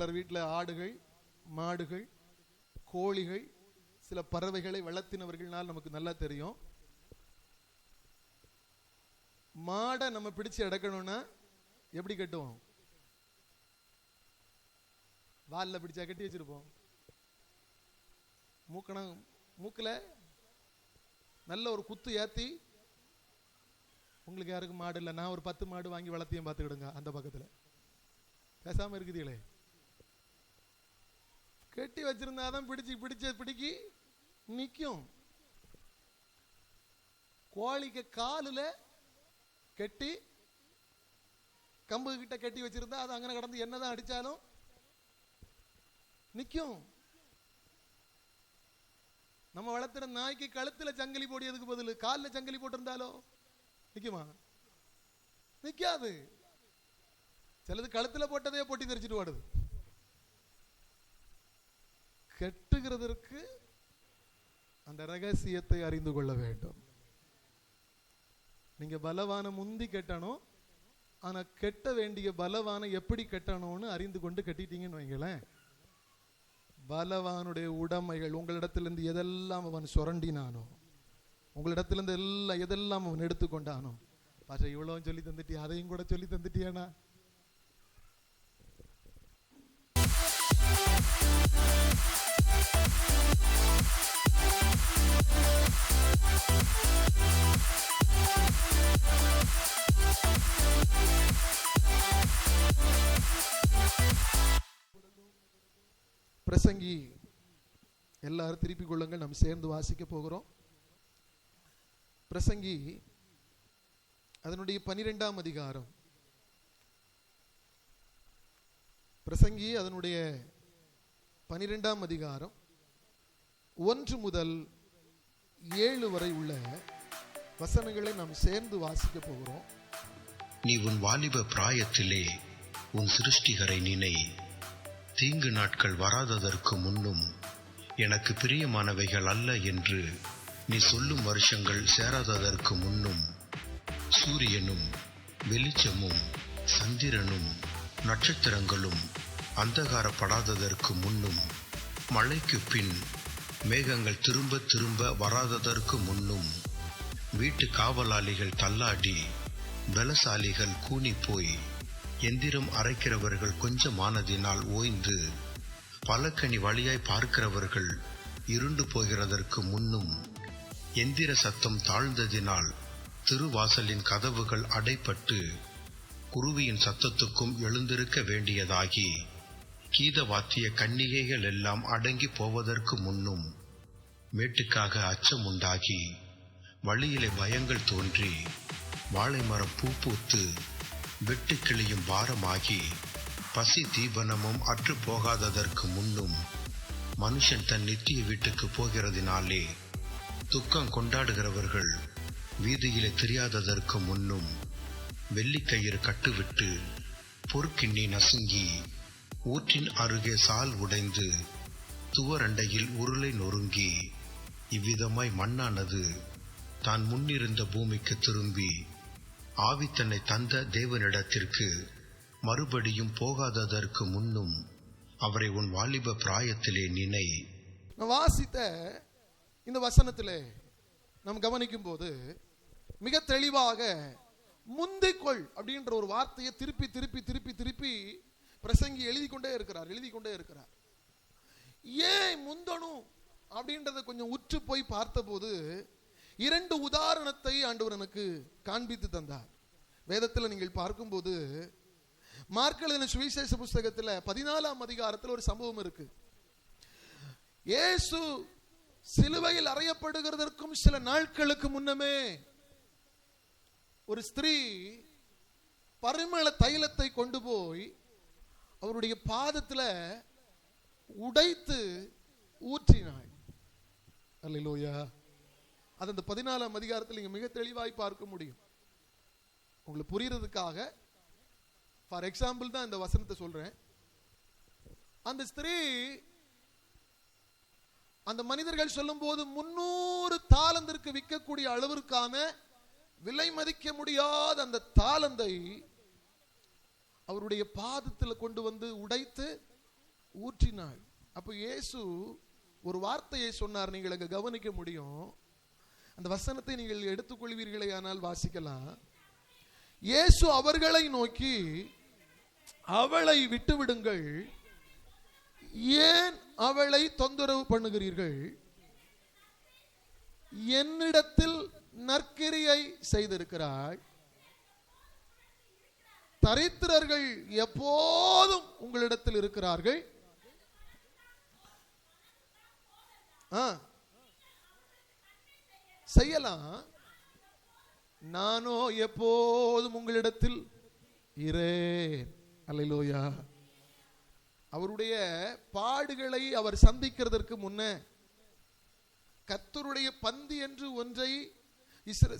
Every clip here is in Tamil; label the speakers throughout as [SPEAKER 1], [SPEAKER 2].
[SPEAKER 1] சிலர் வீட்டில் ஆடுகள், மாடுகள், கோழிகள், சில பறவைகளை வளர்த்தினவர்கள்னால் நமக்கு நல்லா தெரியும். மாடை நம்ம பிடிச்சு அடக்கணும்னா எப்படி கட்டுவோம்? வாலில் பிடிச்சா கட்டி வச்சிருப்போம். மூக்கில் நல்ல ஒரு குத்து ஏற்றி, உங்களுக்கு யாருக்கும் மாடு இல்லை, நான் ஒரு 10 மாடு வாங்கி வளர்த்தியும் பார்த்துக்கிடுங்க. அந்த பக்கத்தில் பேசாமல் இருக்குதுங்களே, கட்டி வச்சிருந்தாதான் பிடிக்கி நிற்கும். கோழிக்கு காலில் கட்டி கம்பு கிட்ட கட்டி வச்சிருந்தா அது அங்கே கடந்து என்னதான் அடிச்சாலும் நிற்கும். நம்ம வளர்த்துற நாய்க்கு கழுத்துல சங்கிலி போடியதுக்கு பதில் காலில் சங்கிலி போட்டிருந்தாலோ நிற்குமா? நிற்காது. சிலது கழுத்துல போட்டதே பொட்டி தெரிச்சிட்டு ஓடுது. கெட்டுகிறதற்கு அந்த ரகசியத்தை அறிந்து கொள்ள வேண்டும். நீங்க பலவான முந்தி கட்டணும், ஆனா கெட்ட வேண்டிய பலவான எப்படி கட்டணும்னு அறிந்து கொண்டு கட்டிட்டீங்கன்னு வைங்களேன், பலவானுடைய உடைமைகள் உங்களிடத்திலிருந்து எதெல்லாம் அவன் சுரண்டினானோ, உங்களிடத்திலிருந்து எதெல்லாம் அவன் எடுத்துக்கொண்டானோ, பாஷா இவ்வளவு சொல்லி தந்துட்டியா, அதையும் கூட சொல்லி தந்துட்டியானா? பிரசங்கி எல்லாரும் திருப்பிக் கொள்ளுங்கள், நம்ம சேர்ந்து வாசிக்க போகிறோம். பிரசங்கி அதனுடைய 12ஆம் அதிகாரம். பிரசங்கி அதனுடைய 12ஆம் அதிகாரம் 1 முதல் 7 வரை உள்ள வசனங்களை நாம் சேர்ந்து வாசிக்க போகிறோம்.
[SPEAKER 2] நீ உன் வாலிப பிராயத்திலே உன் சிருஷ்டிகரை நினை. தீங்கு நாட்கள் வராததற்கு முன்னும் எனக்கு பிரியமானவைகள் அல்ல என்று நீ சொல்லும் வருஷங்கள் சேராததற்கு முன்னும், சூரியனும் வெளிச்சமும் சந்திரனும் நட்சத்திரங்களும் அந்தகாரப்படாததற்கு முன்னும், மழைக்கு பின் மேகங்கள் திரும்ப திரும்ப வராததற்கு முன்னும், வீட்டு காவலாளிகள் தள்ளாடி பலசாலிகள் கூனி போய், எந்திரம் அரைக்கிறவர்கள் கொஞ்சமானதினால் ஓய்ந்து, பலக்கனி வழியாய் பார்க்கிறவர்கள் இருண்டு போகிறதற்கு முன்னும், எந்திர சத்தம் தாழ்ந்ததினால் திருவாசலின் கதவுகள் அடைப்பட்டு குருவியின் சத்தத்துக்கும் எழுந்திருக்க வேண்டியதாகி, கீதவாத்திய கன்னிகைகள் எல்லாம் அடங்கி போவதற்கு முன்னும், மேட்டுக்காக அச்சம் உண்டாகி வழியிலே பயங்கள் தோன்றி, வாழை மரம் பூ பூத்து வெட்டுக்கிளியும் பாரமாகி, பசி தீபனமும் அற்று போகாததற்கு முன்னும், மனுஷன் தன் நித்திய வீட்டுக்கு போகிறதினாலே துக்கம் கொண்டாடுகிறவர்கள் வீதியிலே தெரியாததற்கு முன்னும், வெள்ளிக்கயிறு கட்டுவிட்டு பொற்கிண்ணி நசுங்கி, ஊற்றின் அருகே சால் உடைந்து, துவரண்டையில் உருளை நொறுங்கி, இவ்விதமாய் மண்ணானது தான் முன்னிருந்த பூமிக்கு திரும்பி, ஆவி தன்னை தந்த தேவனிடத்திற்கு மறுபடியும் போகாததற்கு முன்னும், அவரை உன் வாலிப பிராயத்திலே நினை.
[SPEAKER 1] வாசித்த இந்த வசனத்திலே நாம் கவனிக்கும் போது மிக தெளிவாக முந்திக்கொள் அப்படின்ற ஒரு வார்த்தையை திருப்பி திருப்பி திருப்பி திருப்பி பிரசங்கி எழுதி கொண்டே இருக்கிறார். ஏன் முந்தணும் அப்படின்றத கொஞ்சம் உற்று போய் பார்த்தபோது 2 உதாரணத்தை ஆண்டவர் எனக்கு காண்பித்து தந்தார். வேதத்தில் நீங்கள் பார்க்கும்போது மார்க் எழுதின சுவிசேஷ புஸ்தகத்தில் 14ஆம் அதிகாரத்தில் ஒரு சம்பவம் இருக்கு. இயேசு சிலுவையில் அறையப்படுகிறதற்கும் சில நாட்களுக்கு முன்னமே ஒரு ஸ்திரீ பரிமள தைலத்தை கொண்டு போய் அவருடைய பாதத்தில் உடைத்து ஊற்றினாள். அல்லேலூயா. அது அந்த 14ஆம் அதிகாரத்தில் நீங்க மிக தெளிவாய் பார்க்க முடியும். உங்களுக்கு புரியறதுக்காக ஃபார் எக்ஸாம்பிள் தான் இந்த வசனத்தை சொல்றேன். அந்த ஸ்திரீ அந்த மனிதர்கள் சொல்லும் போது 300 தாலந்திற்கு விற்கக்கூடிய அளவிற்கான விலை மதிக்க முடியாத அந்த தாலந்தை அவருடைய பாதத்தில் கொண்டு வந்து உடைத்து ஊற்றினாள். அப்போ இயேசு ஒரு வார்த்தையை சொன்னார், நீங்கள் அங்க கவனிக்க முடியும். அந்த வசனத்தை நீங்கள் எடுத்துக்கொள்வீர்களே ஆனால் வாசிக்கலாம். இயேசு அவர்களை நோக்கி, அவளை விட்டுவிடுங்கள், ஏன் அவளை தொந்தரவு பண்ணுகிறீர்கள்? என்னிடத்தில் நற்கிரியை செய்திருக்கிறாள். தரித்திரர்கள் எப்போதும் உங்களிடத்தில் இருக்கிறார்கள், செய்யலாம், நானோ எப்போதும் உங்களிடத்தில் இரேன். அல்லேலூயா. அவருடைய பாடுகளை அவர் சந்திக்கிறதற்கு முன்ன, கர்த்தருடைய பந்தி என்று ஒன்றை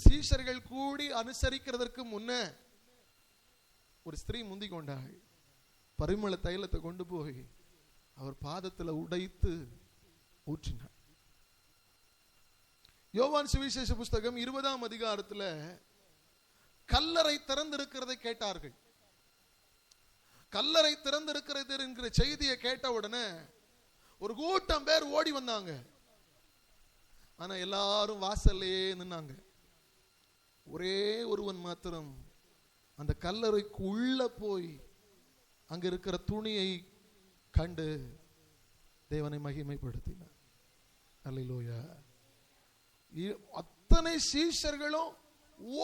[SPEAKER 1] சீஷர்கள் கூடி அனுசரிக்கிறதற்கு முன்ன, ஒரு ஸ்திரீ முந்திக் கொண்டாள். பரிமள தைலத்தை கொண்டு போய் அவர் பாதத்தில் உடைத்து ஊற்றினார். யோவான் சுவிசேஷ புஸ்தகம் 20ஆம் அதிகாரத்தில் கல்லறை திறந்திருக்கிறதை கேட்டார்கள். கல்லறை திறந்திருக்கிறது என்கிற செய்தியை கேட்ட உடனே ஒரு கூட்டம் பேர் ஓடி வந்தாங்க. ஆனா எல்லாரும் வாசல்லே நின்னாங்க. ஒரே ஒருவன் மாத்திரம் அந்த கல்லறைக்கு உள்ள போய் அங்க இருக்கிற துணியை கண்டு தேவனை மகிமைப்படுத்தினார். அல்லேலூயா. அத்தனை சீஷர்களும்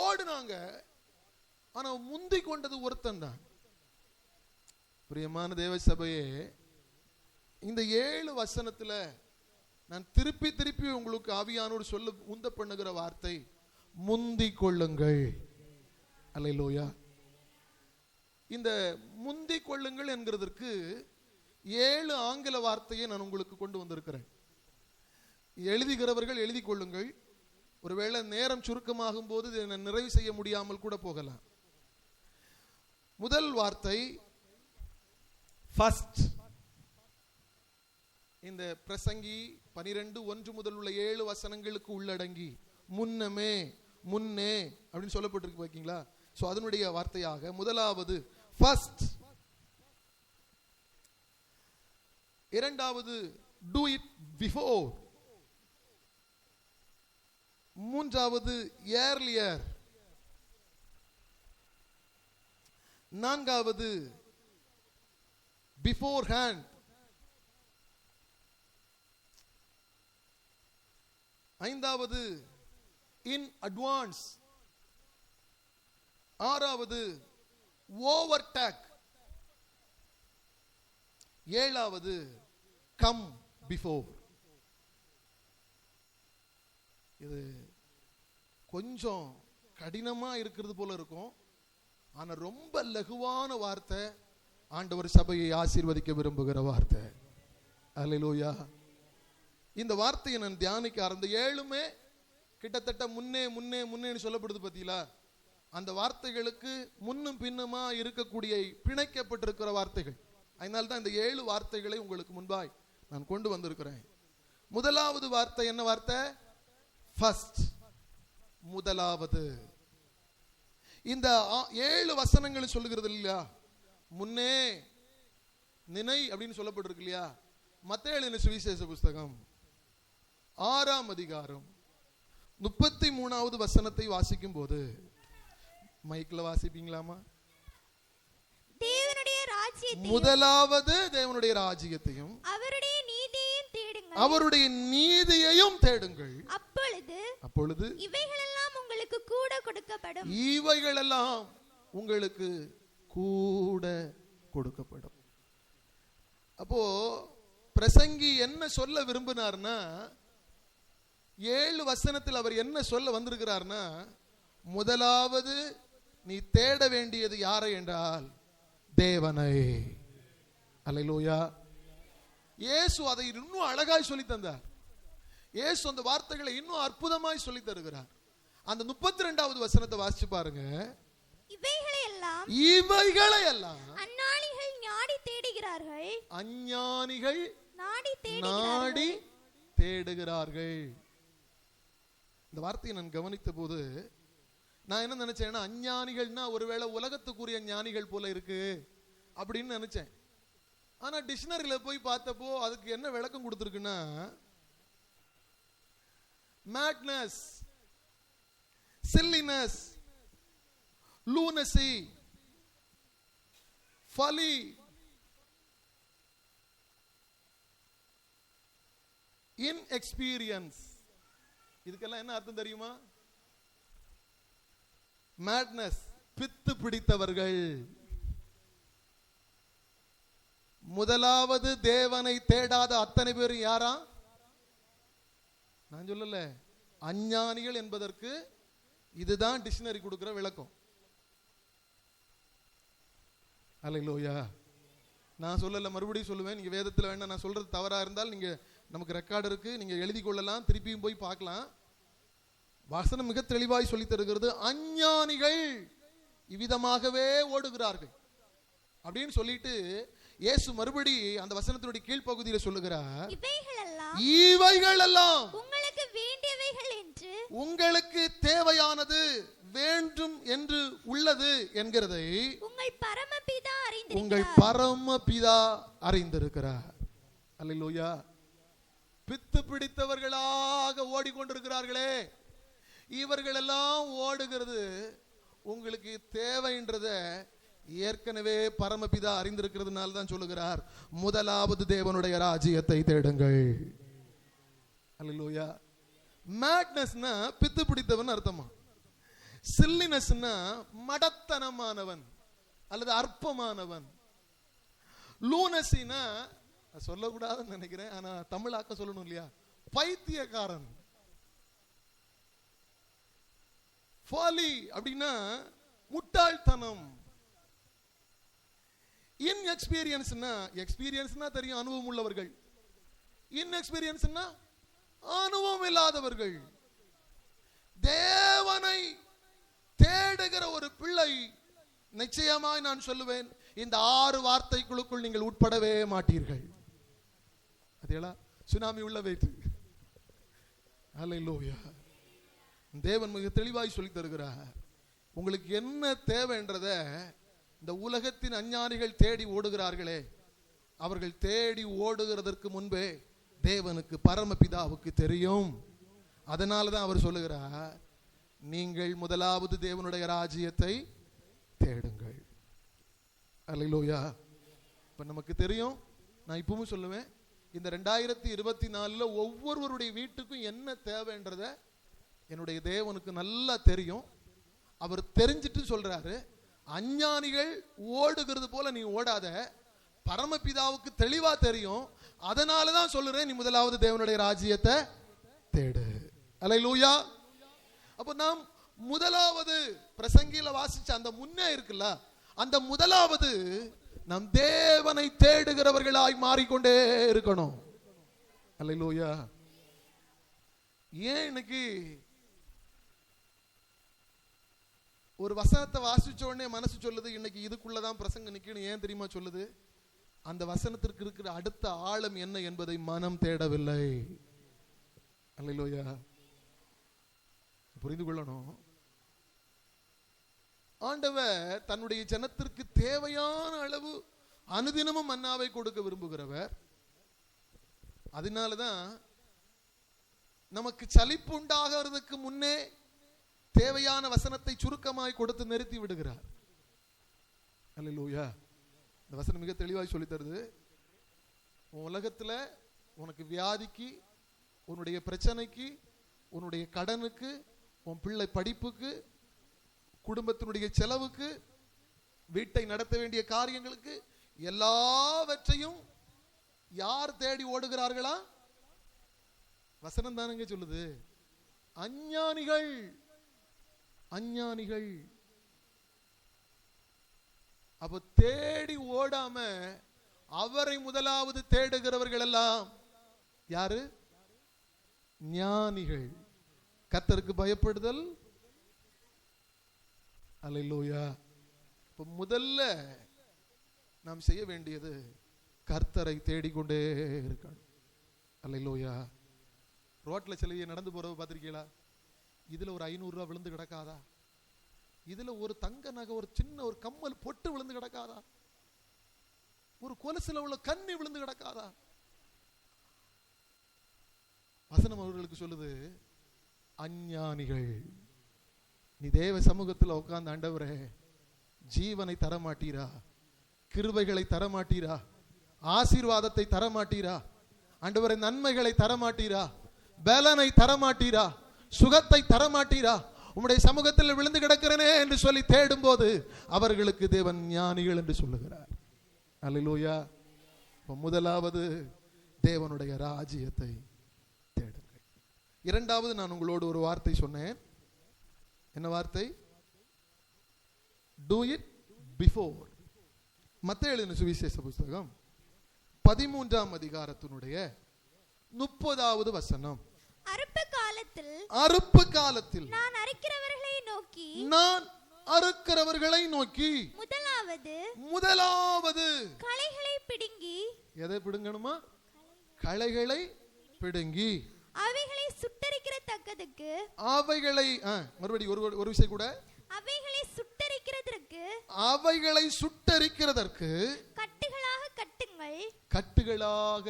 [SPEAKER 1] ஓடுனாங்க, ஆனா முந்தி கொண்டது ஒருத்தன் தான். பிரியமான தேவ சபையே, இந்த 7 வசனத்துல நான் திருப்பி திருப்பி உங்களுக்கு ஆவியானோடு சொல்ல உந்த பண்ணுகிற வார்த்தை முந்திக் கொள்ளுங்கள். அல்லேலூயா. இந்த முந்திக் கொள்ளுங்கள் என்கிறதற்கு 7 ஆங்கில வார்த்தையை நான் உங்களுக்கு கொண்டு வந்திருக்கிறேன். எழுதுகிறவர்கள் எழுதி கொள்ளுங்கள். ஒருவேளை நேரம் சுருக்கமாகும் போது இதை நிறைவு செய்ய முடியாமல் கூட போகலாம். முதல் வார்த்தை ஃபர்ஸ்ட். இந்த பிரசங்கி 12:1 முதல் உள்ள 7 வசனங்களுக்கு உள்ளடங்கி முன்னமே, முன்னே அப்படின்னு சொல்லப்பட்டிருக்கு பாத்தீங்களா? சோ அதனுடைய வார்த்தையாக முதலாவது ஃபர்ஸ்ட், இரண்டாவது do it before, மூன்றாவது earlier, நான்காவது beforehand, ஐந்தாவது in advance, ஆறாவது overtake, ஏழாவது come before. இது கொஞ்சம் கடினமா இருக்கிறது போல இருக்கும், ஆனா ரொம்ப லகுவான வார்த்தை. ஆண்டவர் சபையை ஆசீர்வதிக்க விரும்புகிற வார்த்தை. அல்லேலூயா. இந்த வார்த்தையை நான் தியானிக்க ஆரம்பித்த 7மே கிட்டத்தட்ட முன்னே முன்னே முன்னேன்னு சொல்லப்படுது பார்த்தீங்களா? அந்த வார்த்தைகளுக்கு முன்னும் பின்னுமா இருக்கக்கூடிய பிணைக்கப்பட்டிருக்கிற வார்த்தைகள். அதனால தான் இந்த 7 வார்த்தைகளை உங்களுக்கு முன்பாய் நான் கொண்டு வந்திருக்கிறேன். முதலாவது வார்த்தை என்ன வார்த்தை? ஃபர்ஸ்ட், முதலாவது. இந்த 7 வசனங்கள் சொல்லுகிறது இல்லையா? முன்னே நினை அப்படின்னு சொல்லப்பட்டிருக்கு இல்லையா? மத்தேயு எழுதின சுவிசேஷ புஸ்தகம் 6ஆம் அதிகாரம் 33வது வசனத்தை வாசிக்கும் போது, மைக்ல வாசிப்பீங்களாமா?
[SPEAKER 3] தேவனுடைய ராஜ்யத்தையும்,
[SPEAKER 1] முதலாவது தேவனுடைய ராஜ்யத்தையும்
[SPEAKER 3] அவருடைய நீதியையும் தேடுங்கள்,
[SPEAKER 1] அவருடைய நீதியையும் தேடுங்கள், அப்பொழுது
[SPEAKER 3] இவைகளெல்லாம் உங்களுக்கு கூட கொடுக்கப்படும்.
[SPEAKER 1] இவைகளெல்லாம் உங்களுக்கு கூட கொடுக்கப்படும். அப்போ பிரசங்கி என்ன சொல்ல விரும்பினார்னா, 7 வசனத்தில் அவர் என்ன சொல்ல வந்திருக்கிறார்னா, முதலாவது நீ தேட வேண்டியது யாரை என்றால் தேவனை. அல்லேலூயா. இயேசு அதை இன்னும் அழகாய் சொல்லி தந்தார். இயேசு அந்த வார்த்தைகளை இன்னும் அற்புதமாய் சொல்லி தருகிறார். அந்த 32வது வசனத்தை வாசிச்சு பாருங்க. இவைகளையெல்லாம்
[SPEAKER 3] அஞ்ஞானிகள் நாடி தேடுகிறார்கள்,
[SPEAKER 1] அஞ்ஞானிகள் நாடி தேடுகிறார்கள். இந்த வார்த்தையை நான் கவனித்த போது நான் என்ன நினைச்சேன்னா, அஞ்ஞானிகள்னா ஒருவேளை உலகத்துக்குரிய ஞானிகள் போல இருக்கு அப்படின்னு நினைச்சேன். ஆனா டிக்ஷனரியில போய் பார்த்தப்போ அதுக்கு என்ன விளக்கம் கொடுத்திருக்குன்னா, மேட்னஸ், சில்லினஸ், லூனசி, ஃபலி, இன்எக்ஸ்பீரியன்ஸ். இதுக்கெல்லாம் என்ன அர்த்தம் தெரியுமா? மேட்னஸ், பித்து பிடித்தவர்கள். முதலாவது தேவனை தேடாத அத்தனை பேரும் யாரா? நான் சொல்லல, அஞ்ஞானிகள் என்பதற்கு இதுதான் டிக்ஷனரி கொடுக்கிற விளக்கம். அல்லேலூயா. நான் சொல்லல, மறுபடியும் சொல்லுவேன். நீங்க வேதத்தில் வேணா நான் சொல்றது தவறா இருந்தால் நீங்க, நமக்கு ரெக்கார்டு இருக்கு, நீங்க எழுதி கொள்ளலாம், திருப்பியும் போய் பார்க்கலாம். வசனம் மிக தெளிவாய் சொல்லி தருகிறது, அஞ்ஞானிகள் இவ்விதமாகவே ஓடுகிறார்கள் அப்படின்னு சொல்லிட்டு இயேசு மறுபடி அந்த வசனத்தினுடைய கீழ்ப்பகுதியில் சொல்லுகிறார், இவைகள் எல்லாம்
[SPEAKER 3] உங்களுக்கு வேண்டியவைகள் என்று,
[SPEAKER 1] உங்களுக்கு தேவையானது வேண்டும் என்று உள்ளது என்கிறதை உங்கள் பரமபிதா அறிந்திருக்கிறார். அல்லேலூயா. பித்து பிடித்தவர்களாக ஓடிக்கொண்டிருக்கிறார்களே, இவர்கள் எல்லாம் ஓடுகிறது உங்களுக்கு தேவைன்றத ஏற்கனவே பரமபிதா அறிந்திருக்கிறதுனால தான் சொல்லுகிறார், முதலாவது தேவனுடைய ராஜ்யத்தை தேடுங்கள். அல்லேலூயா. மேட்னஸ்னா பித்து பிடித்தவன் அர்த்தமா. சில்லினஸ்னா மடத்தனமானவன் அல்லது அற்பமானவன். லூனசினா சொல்லக்கூடாதுன்னு நினைக்கிறேன், ஆனா தமிழாக்க சொல்லணும் இல்லையா, பைத்தியக்காரன். ஃபாலி அப்படின்னா முட்டாள்தனம். இன்எக்ஸ்பீரியன்ஸ்னா, எக்ஸ்பீரியன்ஸ்னா தெரியும், அனுபவம் உள்ளவர்கள். இன்எக்ஸ்பீரியன்ஸ்னா அனுபவம் இல்லாதவர்கள். தேவனை தேடுகிற ஒரு பிள்ளை, நிச்சயமாய் நான் சொல்லுவேன், இந்த 6 வார்த்தைக்குள்ளுக்குள் நீங்கள் உட்படவே மாட்டீர்கள். அதேலா சுனாமி உள்ள வைத்து. அல்லேலூயா. தேவன் மிக தெளிவாய் சொல்லி தருகிறார், உங்களுக்கு என்ன தேவைன்றத இந்த உலகத்தின் அஞ்ஞானிகள் தேடி ஓடுகிறார்களே, அவர்கள் தேடி ஓடுகிறதற்கு முன்பே தேவனுக்கு பரமபிதாவுக்கு தெரியும். அதனால தான் அவர் சொல்லுகிறார், நீங்கள் முதலாவது தேவனுடைய ராஜ்யத்தை தேடுங்கள். அல்லேலூயா. இப்ப நமக்கு தெரியும், நான் இப்பவும் சொல்லுவேன், இந்த 2024 ஒவ்வொருவருடைய வீட்டுக்கும் என்ன தேவைன்றத என்னுடைய தேவனுக்கு நல்லா தெரியும். அவர் தெரிஞ்சிட்டு சொல்றாரு, அஞ்ஞானிகள் ஓடுகிறது போல நீ ஓடாத, பரமபிதாவுக்கு தெளிவா தெரியும். அதனாலதான் சொல்லுறேன், நீ முதலாவது தேவனுடைய ராஜ்யத்தை தேடு. அல்லேலூயா. அப்ப நாம் முதலாவது பிரசங்கில வாசிச்ச அந்த முன்னே இருக்குல்ல, அந்த முதலாவது நம் தேவனை தேடுகிறவர்களாய் மாறிக்கொண்டே இருக்கணும். அல்லேலூயா. ஏன் இன்னைக்கு ஒரு வசனத்தை வாசிச்ச உடனே மனசு சொல்லுது இன்னைக்கு இதுக்குள்ளதான் பிரசங்க நிக்கணும்? ஏன் தெரியுமா சொல்லுது? அந்த வசனத்திற்கு இருக்கிற அடுத்த ஆழம் என்ன என்பதை மனம் தேடவில்லை. அல்லேலூயா. புரிந்து கொள்ளணும். ஆண்டவர் தன்னுடைய ஜனத்திற்கு தேவையான அளவு அனுதினமும் மன்னாவை கொடுக்க விரும்புகிறவர். அதனாலதான் நமக்கு சலிப்பு உண்டாகிறதுக்கு முன்னே தேவையான வசனத்தை சுருக்கமாய் கொடுத்து நிறுத்தி விடுகிறார். அல்லேலூயா. இந்த வசனம் மிக தெளிவாய் சொல்லி தருது, உலகத்துல உனக்கு வியாதிக்கு, உன்னுடைய பிரச்சனைக்கு, உன்னுடைய கடனுக்கு, உன் பிள்ளை படிப்புக்கு, குடும்பத்தினுடைய செலவுக்கு, வீட்டை நடத்த வேண்டிய காரியங்களுக்கு எல்லாவற்றையும் யார் தேடி ஓடுகிறார்களா? வசனம் தானுங்க சொல்லுது, அஞ்ஞானிகள். அஞ்ஞானிகள். அப்ப தேடி ஓடாம அவரை முதலாவது தேடுகிறவர்கள் எல்லாம் யாரு? ஞானிகள். கர்த்தருக்கு பயப்படுதல். அல்லேலூயா. இப்ப முதல்ல நாம் செய்ய வேண்டியது கர்த்தரை தேடிக்கொண்டே இருக்கணும். அல்லேலூயா. ரோட்ல சிலையை நடந்து போறவ பார்த்திருக்கீங்களா? இதுல ஒரு 500 ரூபாய் விழுந்து கிடக்காதா? இதுல ஒரு தங்க நகை, ஒரு சின்ன ஒரு கம்மல் பொட்டு விழுந்து கிடக்காதா? ஒரு கொலுசுல உள்ள கண்ணி விழுந்து கிடக்காதா? வசனம் அவர்களுக்கு சொல்லுது, அஞ்ஞானிகள், நீ தேவ சமூகத்தில் உட்கார்ந்து ஆண்டவரே ஜீவனை தரமாட்டீரா, கிருபைகளை தரமாட்டீரா, ஆசீர்வாதத்தை தரமாட்டீரா, ஆண்டவரே நன்மைகளை தரமாட்டீரா, பலனை தரமாட்டீரா, சுகத்தை தரமாட்டீரா, உம்முடைய சமூகத்தில் விழுந்து கிடக்கிறனே என்று சொல்லி தேடும் போது அவர்களுக்கு தேவன் ஞானிகள் என்று சொல்லுகிறார். அல்லேலூயா. முதலாவது தேவனுடைய ராஜ்யத்தை தேடுங்கள். இரண்டாவது, நான் உங்களோடு ஒரு வார்த்தை சொன்னேன். என்ன வார்த்தை? Do it before. மத்தேயு எழுதின சுவிசேஷ புஸ்தகம் 13ஆம் அதிகாரத்தினுடைய 30வது வசனம். அறுப்பு காலத்தில்
[SPEAKER 3] நான்
[SPEAKER 1] அறுக்கிறவர்களை நோக்கி முதலாவது
[SPEAKER 3] களைகளை பிடுங்கி.
[SPEAKER 1] எதை பிடுங்கணுமா? களைகளை பிடுங்கி
[SPEAKER 3] அவைகளை சுட்டரிக்கிறதற்கு.
[SPEAKER 1] அவைகளை மறுபடியும் ஒரு விஷயம் கூட. அவைகளை சுட்டரிக்கிறதற்கு கட்டுகளாக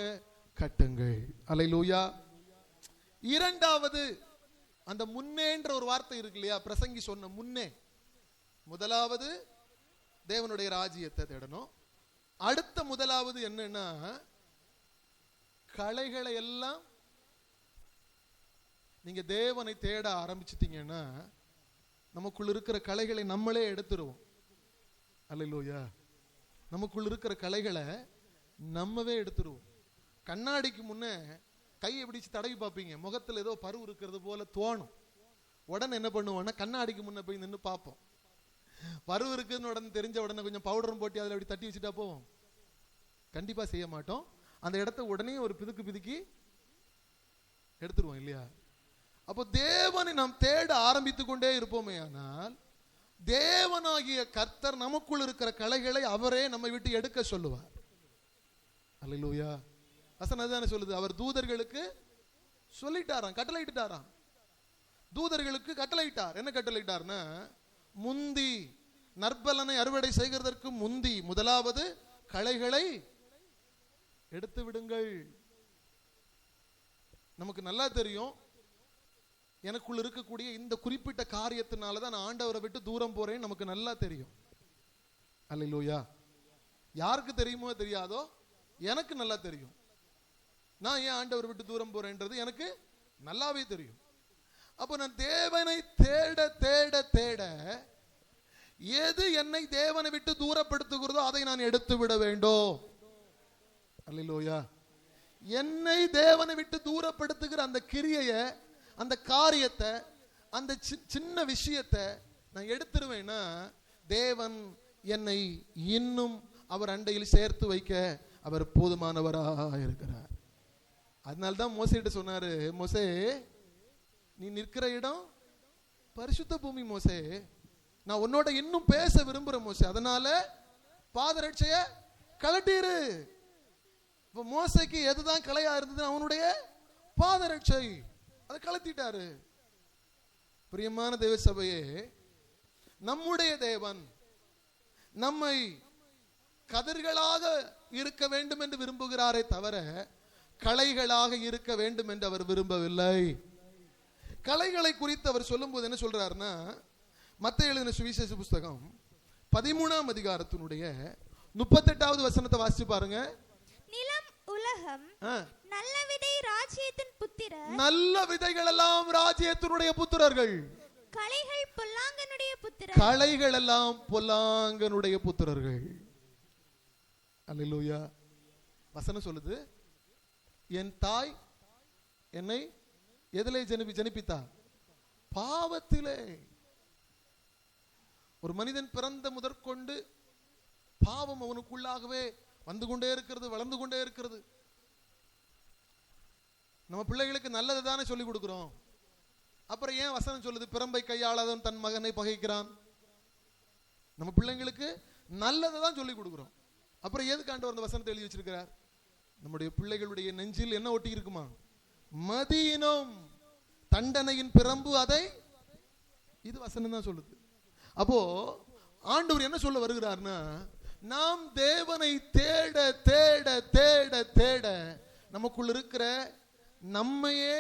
[SPEAKER 1] கட்டுங்கள். அல்லேலூயா. இரண்டாவது, அந்த முன்னேன்ற ஒரு வார்த்தை இருக்கு இல்லையா, பிரசங்கி சொன்ன முன்னே. முதலாவது தேவனுடைய ராஜ்யத்தை தேடணும். அடுத்த முதலாவது என்னன்னா, களைகளை எல்லாம் நீங்க தேவனை தேட ஆரம்பிச்சிட்டீங்கன்னா நமக்குள்ள இருக்கிற களைகளை நம்மளே எடுத்துருவோம். அல்லேலூயா. நமக்குள்ள இருக்கிற களைகளை நம்மவே எடுத்துருவோம். கண்ணாடிக்கு முன்னே கையை பிடிச்சு தடவி பார்ப்பீங்க, முகத்தில் ஏதோ பரு இருக்கிறது போல தோணும். உடனே என்ன பண்ணுவோம்னா கண்ணாடிக்கு முன்னே போய் நின்று பார்ப்போம். பரு இருக்குன்னு உடனே தெரிஞ்ச உடனே கொஞ்சம் பவுடரும் போட்டு அதில் அப்படி தட்டி வச்சுட்டா போவோம்? கண்டிப்பா செய்ய மாட்டோம். அந்த இடத்த உடனே ஒரு பிதுக்கி எடுத்துருவோம் இல்லையா? அப்போ தேவனை நாம் தேட ஆரம்பித்து கொண்டே இருப்போமே, ஆனால் தேவனாகிய கர்த்தர் நமக்குள் இருக்கிற களைகளை அவரே நம்மை விட்டு எடுக்க சொல்லுவார். அல்லேலூயா. வசனம் அதுதானே சொல்லுது. அவர் தூதர்களுக்கு சொல்லிட்டாராம், கட்டளையிட்டாராம். தூதர்களுக்கு கட்டளையிட்டார். என்ன கட்டளையிட்டார்னா, முந்தி நற்பலனை அறுவடை செய்கிறதற்கு முந்தி முதலாவது களைகளை எடுத்து விடுங்கள். நமக்கு நல்லா தெரியும், எனக்குள்ள இருக்கக்கூடிய இந்த குறிப்பிட்ட காரியத்தினாலதான் நான் ஆண்டவரை விட்டு தூரம் போறேன். நமக்கு நல்லா தெரியும். அல்லேலூயா. யாருக்கு தெரியுமோ தெரியாதோ, எனக்கு நல்லா தெரியும். நான் ஏன் ஆண்டவரை விட்டு தூரம் போறேன்றது எனக்கு நல்லாவே தெரியும். அப்போ நான் தேவனை தேட தேட தேட எது என்னை தேவனை விட்டு தூரப்படுத்துகிறதோ அதை நான் எடுத்து விட வேண்டும். அல்லேலூயா. என்னை தேவனை விட்டு தூரப்படுத்துகிற அந்த கிரியையை, அந்த காரியத்தை, அந்த சின்ன விஷயத்தை நான் எடுத்துருவேன்னா தேவன் என்னை இன்னும் அவர் அண்டையில் சேர்த்து வைக்க அவர் போதுமானவராக இருக்கிறார். அதனால்தான் மோசேட்ட சொன்னாரு, மோசே நீ நிற்கிற இடம் பரிசுத்த பூமி மோசே, நான் உன்னோட இன்னும் பேச விரும்புறேன் மோசே, அதனால பாதரட்சைய கலட்டிரு. இப்ப மோசைக்கு எதுதான் கலையா இருந்தது? அவனுடைய பாதரட்சை. அதை கலத்திட்டாரு. பிரியமான தேவ சபையே, நம்முடைய தேவன் நம்மை கதிர்களாக இருக்க வேண்டும் என்று விரும்புகிறாரே தவிர களைகளாக இருக்க வேண்டும் என்று அவர் விரும்பவில்லை. களைகளை குறித்து அவர் சொல்லும் போது என்ன சொல்றாருன்னா, மத்தேயு எழுதின சுவிசேஷ புஸ்தகம் 13ஆம் அதிகாரத்தினுடைய 38வது வசனத்தை வாசிச்சு பாருங்க.
[SPEAKER 3] நிலம் உலகம், நல்ல விதை ராஜ்யத்தின் புத்திரர்,
[SPEAKER 1] நல்ல விதைகள் எல்லாம் ராஜ்யத்தினுடைய புத்திரர்கள்,
[SPEAKER 3] களைகள் பொல்லாங்கனுடைய புத்திரர்,
[SPEAKER 1] களைகள் எல்லாம் பொல்லாங்கனுடைய புத்திரர்கள். அல்லேலூயா. வசனம் சொல்லுது, என் தாய் என்னை எதிலே ஜனிப்பித்தா? பாவத்திலே. ஒரு மனிதன் பிறந்த முதற்கொண்டு பாவம் அவனுக்குள்ளாகவே வந்து கொண்டே இருக்கிறது, வளர்ந்து கொண்டே இருக்கிறது. நம்ம பிள்ளைகளுக்கு நல்லதை தானே சொல்லிக் கொடுக்கிறோம். அப்புறம் ஏன் வசனம் சொல்லுது பிறம்பை கையாளாதவன் தன் மகனை பகைக்கிறான்? நம்ம பிள்ளைங்களுக்கு நல்லதை தான் சொல்லிக் கொடுக்கிறோம். அப்புறம் எதுக்கு ஆண்டவர் அந்த வசனத்தை எழுதி வச்சிருக்கிறார்? நம்முடைய பிள்ளைகளுடைய நெஞ்சில் என்ன ஒட்டி இருக்குமா? மதீனம், தண்டனையின் பிரம்பு, அதை இது வசனம் தான் சொல்லுது. அப்போ ஆண்டவர் என்ன சொல்ல வருகிறார்னா, நாம் தேவனை தேட தேட தேட தேட நமக்குள் இருக்கிற நம்மையே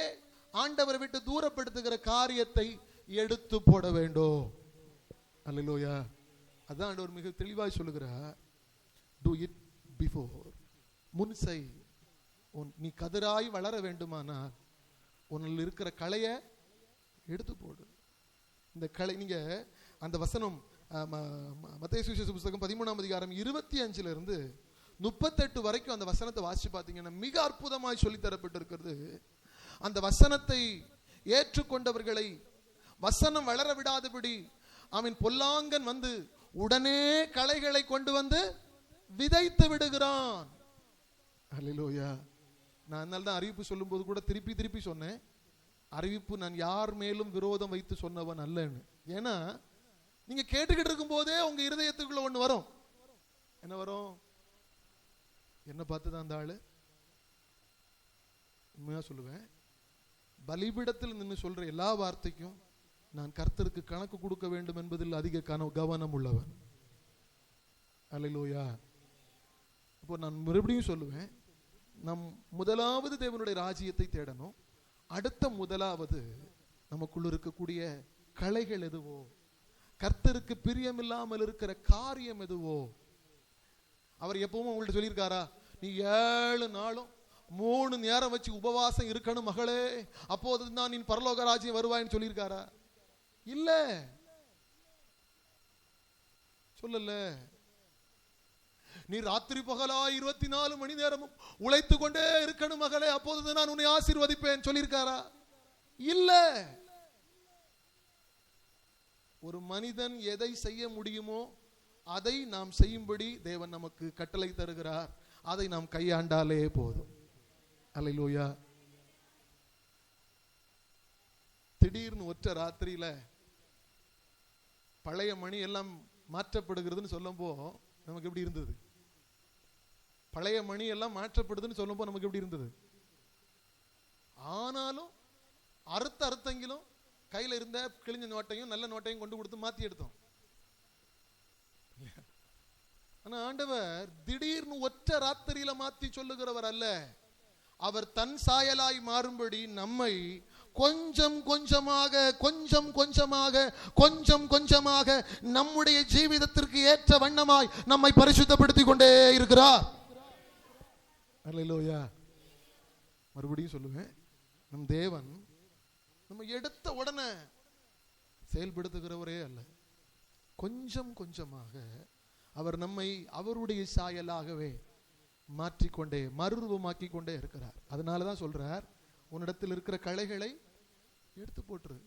[SPEAKER 1] ஆண்டவரை விட்டு தூரப்படுத்துகிற காரியத்தை எடுத்து போட வேண்டும். அல்லேலூயா. அதான் ஆண்டவர் மிக தெளிவாய் சொல்லுகிறார், do it before. முன் செய். நீ கதிராய் வளர வேண்டுமானால் உன்னில் இருக்கிற களையை எடுத்து போடு. இந்த களை, நீங்க அந்த வசனம் மத்தேயு சுவிசேஷ புத்தகம் 13ஆம் அதிகாரம் 25 இருந்து 38 வரைக்கும் அந்த வசனத்தை வாசிச்சு பார்த்தீங்கன்னா மிக அற்புதமாய் சொல்லி தரப்பட்டிருக்கிறது. அந்த வசனத்தை ஏற்றுக்கொண்டவர்களை வசனம் வளர விடாதபடி அவன் பொல்லாங்கன் வந்து உடனே களைகளை கொண்டு வந்து விதைத்து விடுகிறான். அல்லேலூயா. நான் அதனால தான் அறிவிப்பு சொல்லும் போது கூட திருப்பி திருப்பி சொன்னேன், அறிவிப்பு நான் யார் மேலும் விரோதம் வைத்து சொன்னவன் அல்லன்னு. ஏன்னா நீங்க கேட்டுக்கிட்டு இருக்கும் போதே உங்க இருதயத்துக்குள்ள ஒண்ணு வரும். என்ன வரும்? என்ன பார்த்துதான் அந்த ஆளு, உண்மையா சொல்லுவேன், பலிபீடத்தில் நின்று சொல்ற எல்லா வார்த்தைக்கும் நான் கர்த்தருக்கு கணக்கு கொடுக்க வேண்டும் என்பதில் அதிக கவனம் உள்ளவன். அல்லேலூயா. இப்போ நான் மறுபடியும் சொல்லுவேன், நம் முதலாவது தேவனுடைய ராஜ்யத்தை தேடணும். அடுத்த முதலாவது நமக்குள்ள இருக்கக்கூடிய களைகள் எதுவோ, கர்த்தருக்கு பிரியமில்லாமல் இருக்கிற காரியம் எதுவோ. அவர் எப்பவும் உங்கள்ட்ட சொல்லியிருக்காரா, நீ 7 நாளும் 3 நேரம் வச்சு உபவாசம் இருக்கணும் மகளே, அப்போதுதான் நீ பரலோக ராஜ்யம் வருவாயின்னு சொல்லியிருக்காரா? இல்ல, சொல்லல. நீ ராத்திரி பகலா 24 மணி நேரமும் உழைத்து கொண்டே இருக்கணும் மகளே, அப்போது நான் உன்னை ஆசீர்வதிப்பேன் சொல்லியிருக்காரா? இல்ல. ஒரு மனிதன் எதை செய்ய முடியுமோ அதை நாம் செய்யும்படி தேவன் நமக்கு கட்டளை தருகிறார். அதை நாம் கையாண்டாலே போதும். அல்லேலூயா. திடீர்னு ஒற்ற ராத்திரியில பழைய மணி எல்லாம் மாற்றப்படுகிறதுன்னு சொல்லும்போ நமக்கு எப்படி இருந்தது? பழைய மணி எல்லாம் மாற்றப்படுதுன்னு சொல்லும்போ நமக்கு எப்படி இருந்தது? ஆனாலும் அறுத்தங்கிலும் கையில இருந்த கிழிஞ்ச நோட்டையும் நல்ல நோட்டையும் கொண்டு கொடுத்து மாத்தி எடுத்தோம். ஆனா ஆண்டவர் திடீர்னு ஒற்ற ராத்திரியில மாத்தி சொல்லுகிறவர் அல்ல. அவர் தன் சாயலாய் மாறும்படி நம்மை கொஞ்சம் கொஞ்சமாக நம்முடைய ஜீவிதத்திற்கு ஏற்ற வண்ணமாய் நம்மை பரிசுத்தப்படுத்திக் கொண்டே இருக்கிறார். அல்லேலூயா. மறுபடியும் சொல்லுவேன், நம் தேவன் நம்ம எடுத்த உடனே செயல்படுத்துகிறவரே அல்ல. கொஞ்சம் கொஞ்சமாக அவர் நம்மை அவருடைய சாயலாகவே மாற்றிக்கொண்டே மறுரூபமாக்கி கொண்டே இருக்கிறார். அதனாலதான் சொல்றார், உன்னிடத்தில் இருக்கிற களைகளை எடுத்து போட்டுரு.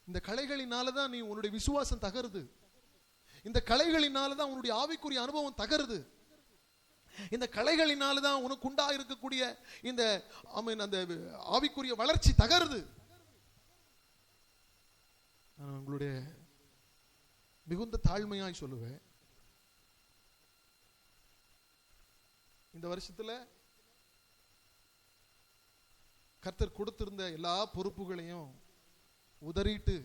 [SPEAKER 1] இந்த களைகளினாலதான் நீ உன்னுடைய விசுவாசம் தகருது. இந்த களைகளினாலதான் உன்னுடைய ஆவிக்குரிய அனுபவம் தகருது. இந்த களைகளினாலதான் உனக்கு உண்டா இருக்கக்கூடிய இந்த அந்த ஆவிக்குரிய வளர்ச்சி தகருது. நான் உங்களுடைய மிகுந்த தாழ்மையாய் சொல்லுவேன், இந்த வருஷத்துல கர்த்தர் கொடுத்திருந்த எல்லா பொறுப்புகளையும் உதறிட்டு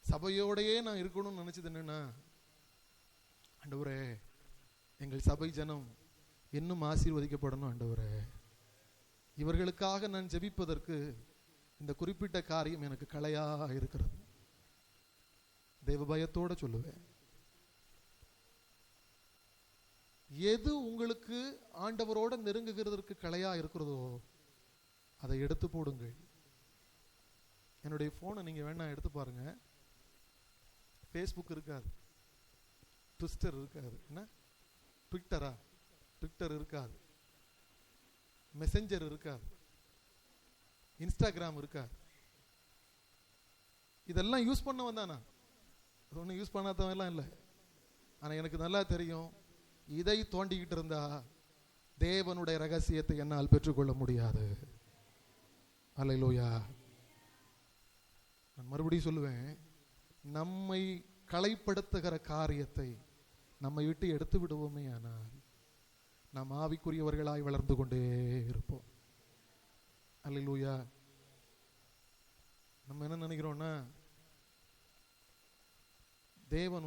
[SPEAKER 1] சபையோடையே நான் இருக்கணும்னு நினைச்சது என்னன்னா, ஆண்டவரே எங்கள் சபை ஜனம் இன்னும் ஆசீர்வதிக்கப்படணும். ஆண்டவரே இவர்களுக்காக நான் ஜெபிப்பதற்கு இந்த குறிப்பிட்ட காரியம் எனக்கு களையா இருக்கிறது. தேவ பயத்தோட சொல்லுவேன், எது உங்களுக்கு ஆண்டவரோட நெருங்குகிறதற்கு களையா இருக்கிறதோ அதை எடுத்து போடுங்கள். என்னுடைய போனை நீங்க வேணா எடுத்து பாருங்க, ஃபேஸ்புக் இருக்காது, ட்விட்டர் இருக்காது, என்ன ட்விட்டர் இருக்காது, மெசஞ்சர் இருக்காது, இன்ஸ்டாகிராம் இருக்காது. இதெல்லாம் யூஸ் பண்ணவன் தானா? அது ஒன்றும் யூஸ் பண்ணாதவன் எல்லாம் இல்லை. ஆனால் எனக்கு நல்லா தெரியும், இதை தோண்டிக்கிட்டு இருந்தா தேவனுடைய ரகசியத்தை என்னால் பெற்றுக்கொள்ள முடியாது. அல்லேலூயா. நான் மறுபடியும் சொல்லுவேன், நம்மை களைப்படுத்துகிற காரியத்தை நம்மை விட்டு எடுத்து விடுவோமே ஆனால் நாம் ஆவிக்குரியவர்களாய் வளர்ந்து கொண்டே இருப்போம். அல்லேலூயா. நம்ம என்ன நினைக்கிறோம்னா, தேவன்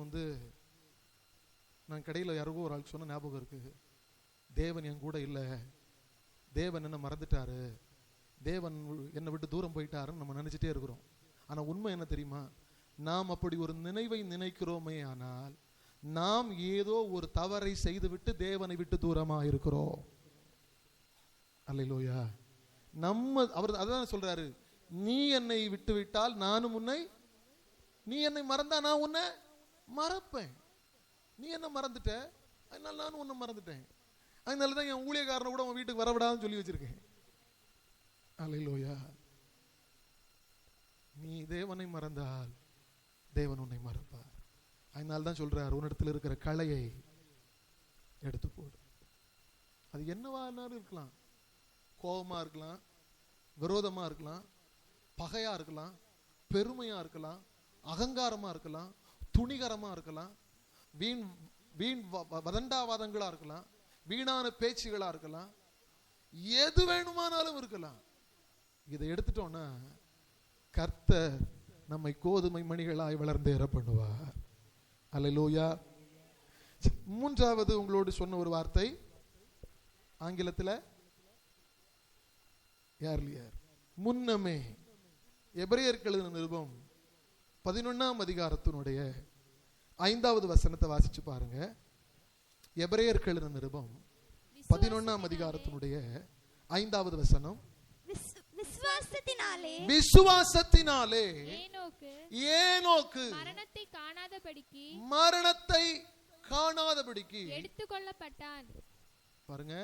[SPEAKER 1] நான் கடையில் யாருக்கோ ஒரு ஆளுக்கு சொன்ன ஞாபகம் இருக்கு, தேவன் என் கூட இல்லை, தேவன் என்ன மறந்துட்டாரு, தேவன் என்னை விட்டு தூரம் போயிட்டாருன்னு நம்ம நினைச்சிட்டே இருக்கிறோம். ஆனா உண்மை என்ன தெரியுமா? நாம் அப்படி ஒரு நினைவை நினைக்கிறோமே ஆனால் நாம் ஏதோ ஒரு தவறை செய்துவிட்டு தேவனை விட்டு தூரமா இருக்கிறோம். அல்லேலூயா. அவர் அதான் சொல்றாரு, நீ என்னை விட்டு விட்டால் நானும் உன்னை, நீ என்னை மறந்தா நான் உன்னை மறப்பேன். நீ என்ன மறந்துட்ட, அதனால நானும் உன்னை மறந்துட்டேன். அதனாலதான் என் ஊழியக்காரனை கூட உன் வீட்டுக்கு வரவிடாதுன்னு சொல்லி வச்சிருக்கேன். அல்லேலூயா. நீ தேவனை மறந்தால் தேவன் உன்னை மறப்பார். அதனால தான் சொல்றார், உன்னிடத்தில் இருக்கிற களையை எடுத்து போடு. அது என்னவானாலும் இருக்கலாம், கோபமா இருக்கலாம், விரோதமா இருக்கலாம், பகையா இருக்கலாம், பெருமையா இருக்கலாம், அகங்காரமா இருக்கலாம், துணிகரமா இருக்கலாம், வீண் வீண் வதண்டாவாதங்களா இருக்கலாம், வீணான பேச்சுகளா இருக்கலாம், எது வேணுமானாலும் இருக்கலாம். இதை எடுத்துட்டோம்னா கர்த்தர் நம்மை கோதுமை மணிகளாய் வளர்ந்தேற பண்ணுவார். அல்லேலூயா. மூன்றாவது உங்களோடு சொன்ன ஒரு வார்த்தை ஆங்கிலத்தில் ஏர்லியர், முன்னமே. எபிரேயருக்கு எழுதின நிருபம் 11ஆம் அதிகாரத்தினுடைய 5வது வசனத்தை வாசிச்சு பாருங்க. எபிரேயருக்கு எழுதின நிருபம் 11ஆம் அதிகாரத்தினுடைய 5வது வசனம். விசுவாசத்தினாலே ஏனோக்கு மரணத்தை காணாதபடிக்கு
[SPEAKER 4] எடுத்துக்கொள்ளப்பட்டான்.
[SPEAKER 1] பாருங்க,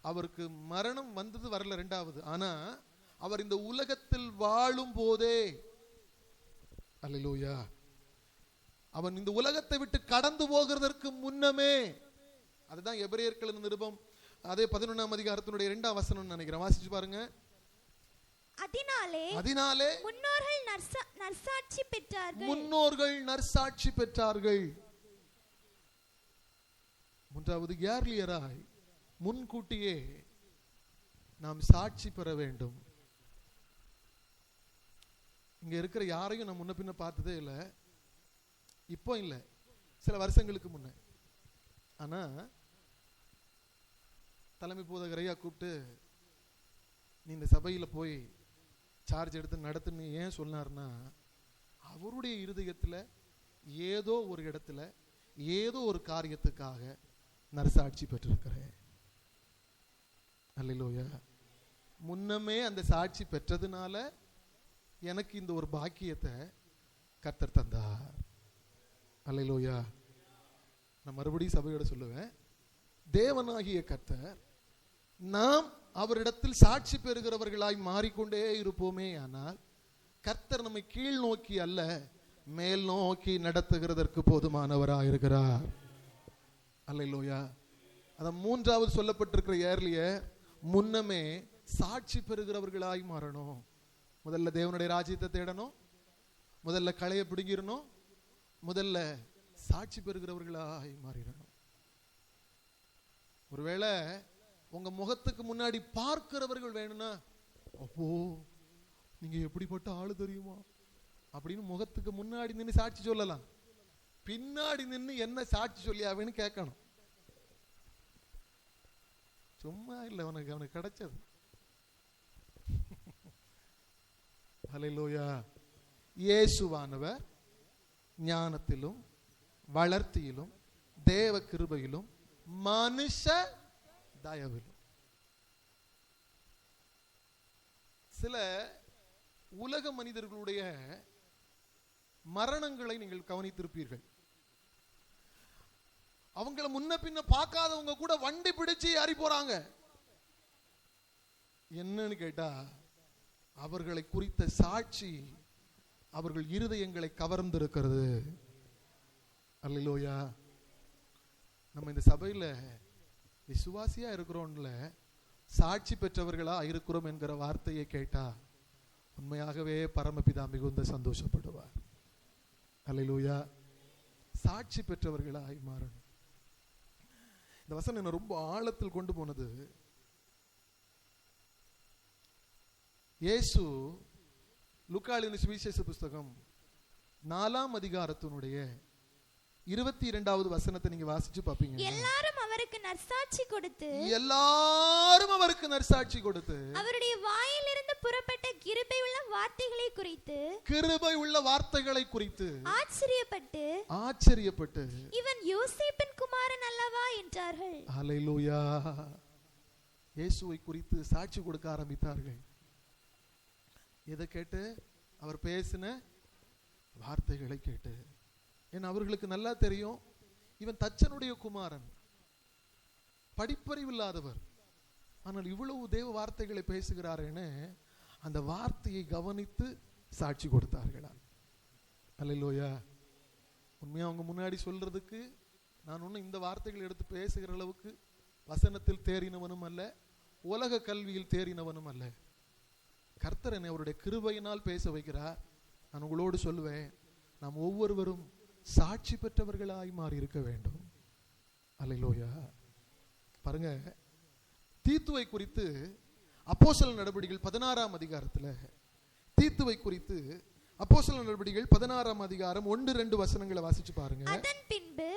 [SPEAKER 1] அவருக்கு மரணம் வந்தது வரல, ரெண்டாவது. ஆனா அவர் இந்த உலகத்தில் வாழும் போதே, அல்லேலூயா, அவன் இந்த உலகத்தை விட்டு கடந்து போகிறதற்கு முன்னமே, அதுதான் எபிரேயர்கள் நிருபம் அதே 11ஆம் அதிகாரத்தினுடைய 2ஆம் வசனம் நினைக்கிறேன், வாசிச்சு பாருங்க.
[SPEAKER 3] அதனாலே முன்னோர்கள்
[SPEAKER 1] நற்சாட்சி பெற்றார்கள். மூன்றாவது, ஏர்லியராய் முன்கூட்டியே நாம் சாட்சி பெற வேண்டும். இங்க இருக்கிற யாரையும் நான் முன்ன பின்ன பார்த்ததே இல்லை, இப்போ இல்லை, சில வருஷங்களுக்கு முன்ன. ஆனா தலைமை போதகரையா கூப்பிட்டு, நீ இந்த சபையில போய் சார்ஜ் எடுத்து நடத்துன்னு ஏன் சொன்னார்னா, அவருடைய இருதயத்துல ஏதோ ஒரு இடத்துல ஏதோ ஒரு காரியத்துக்காக நற்சாட்சி பெற்றிருக்கிறேன். அல்லேலூயா. முன்னமே அந்த சாட்சி பெற்றதுனால எனக்கு இந்த ஒரு பாக்கியத்தை கர்த்தர் தந்தார். அல்லேலூயா. நான் மறுபடியும் சபையோட சொல்லுவேன், தேவனாகிய கர்த்தர் நாம் அவரிடத்தில் சாட்சி பெறுகிறவர்களாய் மாறிக்கொண்டே இருப்போமே ஆனால் கர்த்தர் நம்மை கீழ் நோக்கி அல்ல மேல் நோக்கி நடத்துகிறதற்கு போதுமானவராக இருக்கிறார். அல்லேலூயா. அத மூன்றாவது சொல்லப்பட்டிருக்கிற ஏர்லியர் முன்னமே சாட்சி பெறுகிறவர்களாய் மாறணும். முதல்ல தேவனுடைய ராஜ்யத்தை தேடணும், முதல்ல களைய பிடுங்கிடணும், முதல்ல சாட்சி பெறுகிறவர்களாய் மாறிடணும். ஒருவேளை உங்க முகத்துக்கு முன்னாடி பார்க்கிறவர்கள் வேணும்னா, அப்போ நீங்க எப்படிப்பட்ட ஆளு தெரியுமா அப்படின்னு முகத்துக்கு முன்னாடி நின்று சாட்சி சொல்லலாம். பின்னாடி நின்று என்ன சாட்சி சொல்லியாவேன்னு கேட்கணும். சும்மா இல்லை, அவனுக்கு கிடைச்சது. ஹல்லேலூயா. இயேசுவானவர் ஞானத்திலும் வளர்த்தியிலும் தேவ கிருபையிலும் மனுஷ தயவிலும். சில உலக மனிதர்களுடைய மரணங்களை நீங்கள் கவனித்திருப்பீர்கள். அவங்கள முன்ன பின்ன பார்க்காதவங்க கூட வண்டி பிடிச்சு ஏறி போறாங்க. என்னன்னு கேட்டா, அவர்களை குறித்த சாட்சி அவர்கள் இருதயங்களை கவர்ந்திருக்கிறது. அல்லேலூயா. நம்ம இந்த சபையில விசுவாசியா இருக்கிறோம்ல, சாட்சி பெற்றவர்களா இருக்கிறோம் என்கிற வார்த்தையை கேட்டா உண்மையாகவே பரமபிதா மிகுந்த சந்தோஷப்படுவார். அல்லேலூயா. சாட்சி பெற்றவர்களாய் மாறணும். இந்த வசனம் என்ன ரொம்ப ஆழத்தில் கொண்டு போனது. இயேசு லூக்கா எழுதின சுவிசேஷ புஸ்தகம் 4ஆம் அதிகாரத்தினுடைய 22வது வசனத்தை நீங்க வாசிச்சு பாப்பீங்க.
[SPEAKER 3] எல்லாரும் அவருக்கு நற்சாட்சி கொடுத்து
[SPEAKER 1] அவருடைய
[SPEAKER 3] வாயிலிருந்து புறப்பட்ட கிருபை உள்ள வார்த்தைகளை குறித்து
[SPEAKER 1] ஆச்சரியப்பட்டு
[SPEAKER 3] இவன் யோசேப்பின் குமாரன் அல்லவா என்றார்கள்.
[SPEAKER 1] ஹல்லேலூயா. இயேசுவை குறித்து சாட்சி கொடுக்க ஆரம்பித்தார்கள். எதை கேட்டு? அவர் பேசின வார்த்தைகளை கேட்டு. ஏன்னா அவர்களுக்கு நல்லா தெரியும், இவன் தச்சனுடைய குமாரன், படிப்பறிவு இல்லாதவர், ஆனால் இவ்வளவு தேவ வார்த்தைகளை பேசுகிறாரேன்னு அந்த வார்த்தையை கவனித்து சாட்சி கொடுத்தார்களா. அல்லேலூயா. உண்மையா அவங்க முன்னாடி சொல்றதுக்கு நான் ஒன்னும் இந்த வார்த்தைகளை எடுத்து பேசுகிற அளவுக்கு வசனத்தில் தேறினவனும் அல்ல, உலக கல்வியில் தேறினவனும் அல்ல. கர்த்தர் என்னை அவருடைய கிருபையினால் பேச வைக்கிறார். நான் உங்களோடு சொல்லுவேன், நாம் ஒவ்வொருவரும் சாட்சி பெற்றவர்களாய் மாறி இருக்க வேண்டும். அல்லேலூயா. பாருங்க, தீத்துவை குறித்து அப்போஸ்தலர் நடபடிகள் 16ஆம் அதிகாரத்துல, தீத்துவை குறித்து அப்போஸ்தலர் நடபடிகள் 16ஆம் அதிகாரம் 1-2 வசனங்களை வாசிச்சு பாருங்க.
[SPEAKER 3] அதன் பின்பு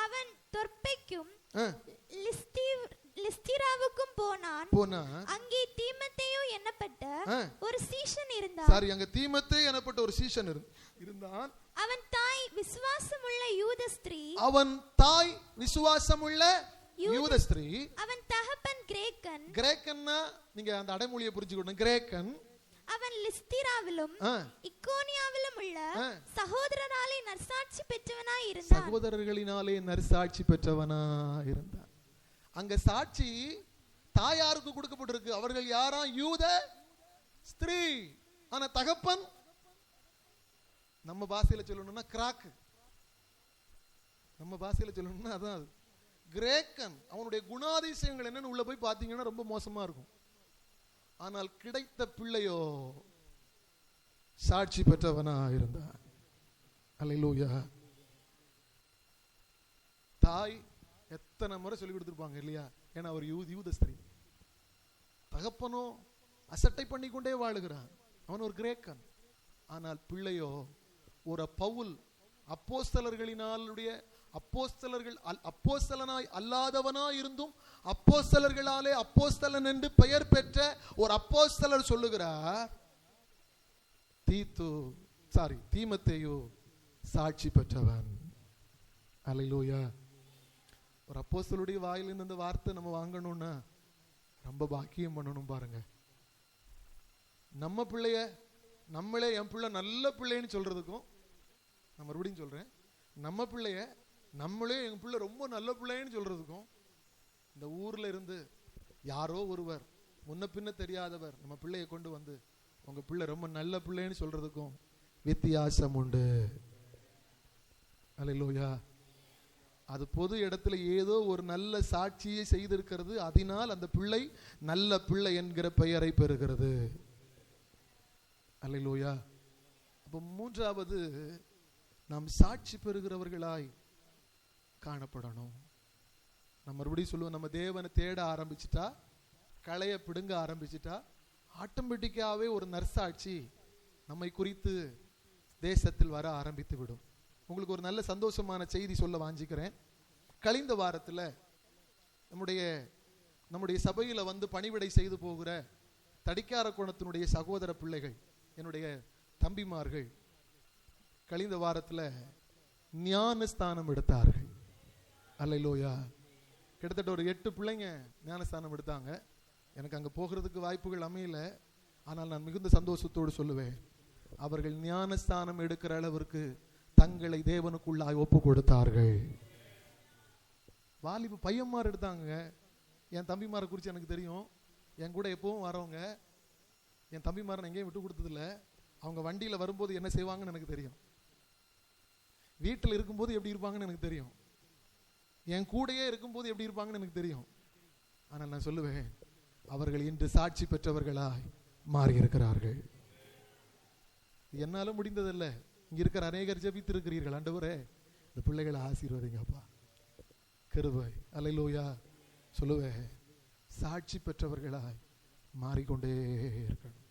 [SPEAKER 3] அவன் தொற்பைக்கும் லிஸ்திராவுக்கும் போனான். அங்கே தீமோத்தேயு என்னப்பட்ட ஒரு சீஷன் இருந்தான்.
[SPEAKER 1] சரி, அங்க தீமோத்தேயு என்னப்பட்ட ஒரு சீஷன் இருந்தான்.
[SPEAKER 3] அவன் தாய் விசுவாசமுள்ள யூத ஸ்திரீ. அவன் தகப்பன் கிரேக்கன்.
[SPEAKER 1] கிரேக்கன்னா நீங்க அந்த அடைமொழியை புரிஞ்சுக்கணும். கிரேக்கன்.
[SPEAKER 3] அவன் லிஸ்திராவிலும் இக்கோனியாவிலும் உள்ள சகோதரராலே நற்சாட்சி பெற்றவனாய் இருந்தான். அங்க சாட்சி தாயாருக்கு கொடுக்கப்பட்டிருக்கு. அவர்கள் யாரா? யூத ஸ்திரீ. ஆனா தகப்பன், நம்ம பாஷையில சொல்லணும்னா கிராக்கு, நம்ம பாஷையில சொல்லணும்னா அதான் அது, கிரேக்கன். அவனுடைய குணாதிசயங்கள் என்னன்னு உள்ள போய் பாத்தீங்கன்னா ரொம்ப மோசமா இருக்கும். ஆனால் கிடைத்த பிள்ளையோ சாட்சி பெற்றவனா இருந்தான். அல்லேலூயா. தாய் எத்தனை முறை சொல்லி கொடுத்திருப்பாங்க இல்லையா? ஏன்னா அவர் யூத ஸ்திரீ. தகப்பனோ அசட்டை பண்ணி கொண்டே வாழுகிறான். அவன் ஒரு கிரேக்கன். ஆனால் பிள்ளையோ ஒரு பவுல், அப்போஸ்தலனாய் அல்லாதவனாய் இருந்தும் அப்போஸ்தலர்களாலே அப்போஸ்தலன் என்று பெயர் பெற்ற ஒரு அப்போஸ்தலர் சொல்லுகிறார், தீமோத்தேயு சாட்சி பெற்றவன். அல்லேலூயா. ஒரு அப்போஸ்தலருடைய வாயிலிருந்து இந்த வார்த்தை நம்ம வாங்கணும்னா ரொம்ப பாக்கியம் பண்ணணும். பாருங்க, நம்ம பிள்ளைய நம்மளே என் பிள்ளை நல்ல பிள்ளைன்னு சொல்றதுக்கும், நான் மறுபடியும் சொல்றேன், நம்ம பிள்ளைய நம்மளே என் பிள்ளை ரொம்ப நல்ல பிள்ளைன்னு சொல்றதுக்கும், இந்த ஊர்ல இருந்து யாரோ ஒருவர் முன்ன பின்ன தெரியாதவர் நம்ம பிள்ளையை கொண்டு வந்து உங்க பிள்ளை ரொம்ப நல்ல பிள்ளைன்னு சொல்றதுக்கும் வித்தியாசம் உண்டு. அல்லேலூயா. அது பொது இடத்துல ஏதோ ஒரு நல்ல சாட்சியை செய்திருக்கிறது, அதனால் அந்த பிள்ளை நல்ல பிள்ளை என்கிற பெயரை பெறுகிறது. அல்லேலூயா. அப்ப மூன்றாவது, நாம் சாட்சி பெறுகிறவர்களாய் காணப்படணும். நம்ம மறுபடியும் சொல்லுவோம், நம்ம தேவனை தேட ஆரம்பிச்சுட்டா, களைய பிடுங்க ஆரம்பிச்சுட்டா, ஆட்டோமேட்டிக்காவே ஒரு நற்சாட்சி நம்மை குறித்து தேசத்தில் வர ஆரம்பித்து விடும். உங்களுக்கு ஒரு நல்ல சந்தோஷமான செய்தி சொல்ல வாஞ்சிக்கிறேன். கழிந்த வாரத்தில் நம்முடைய சபையில வந்து பணிவிடை செய்து போகிற தடிக்கார கோணத்தினுடைய சகோதர பிள்ளைகள், என்னுடைய தம்பிமார்கள், கழிந்த வாரத்தில் ஞானஸ்தானம் எடுத்தார்கள். அல்லேலூயா. கிட்டத்தட்ட ஒரு 8 பிள்ளைங்க ஞானஸ்தானம் எடுத்தாங்க. எனக்கு அங்கே போகிறதுக்கு வாய்ப்புகள் அமையல. ஆனால் நான் மிகுந்த சந்தோஷத்தோடு சொல்லுவேன், அவர்கள் ஞானஸ்தானம் எடுக்கிற அளவிற்கு தங்களை தேவனுக்குள்ளாய் ஒப்பு கொடுத்தார்கள். வாலிபு பையன்மார் எடுத்தாங்க. என் தம்பிமாரை குறித்து எனக்கு தெரியும். என் கூட எப்பவும் வரவங்க, என் தம்பிமாரை நான் எங்கேயும் விட்டு கொடுத்ததில்ல. அவங்க வண்டியில் வரும்போது என்ன செய்வாங்கன்னு எனக்கு தெரியும். வீட்டில் இருக்கும்போது எப்படி இருப்பாங்கன்னு எனக்கு தெரியும். என் கூடையே இருக்கும்போது எப்படி இருப்பாங்கன்னு எனக்கு தெரியும். ஆனால் நான் சொல்லுவேன், அவர்கள் இன்று சாட்சி பெற்றவர்களாய் மாறி இருக்கிறார்கள். என்னால முடிந்ததில்லை. இங்க இருக்கிற அநேகர் ஜெபித்து இருக்கிறீர்கள், ஆண்டவரே இந்த பிள்ளைகளை ஆசீர்வதிங்கப்பா, கிருபை. அல்லேலூயா. சொல்லுவேன், சாட்சி பெற்றவர்களாய் மாறிக்கொண்டே இருக்கணும்.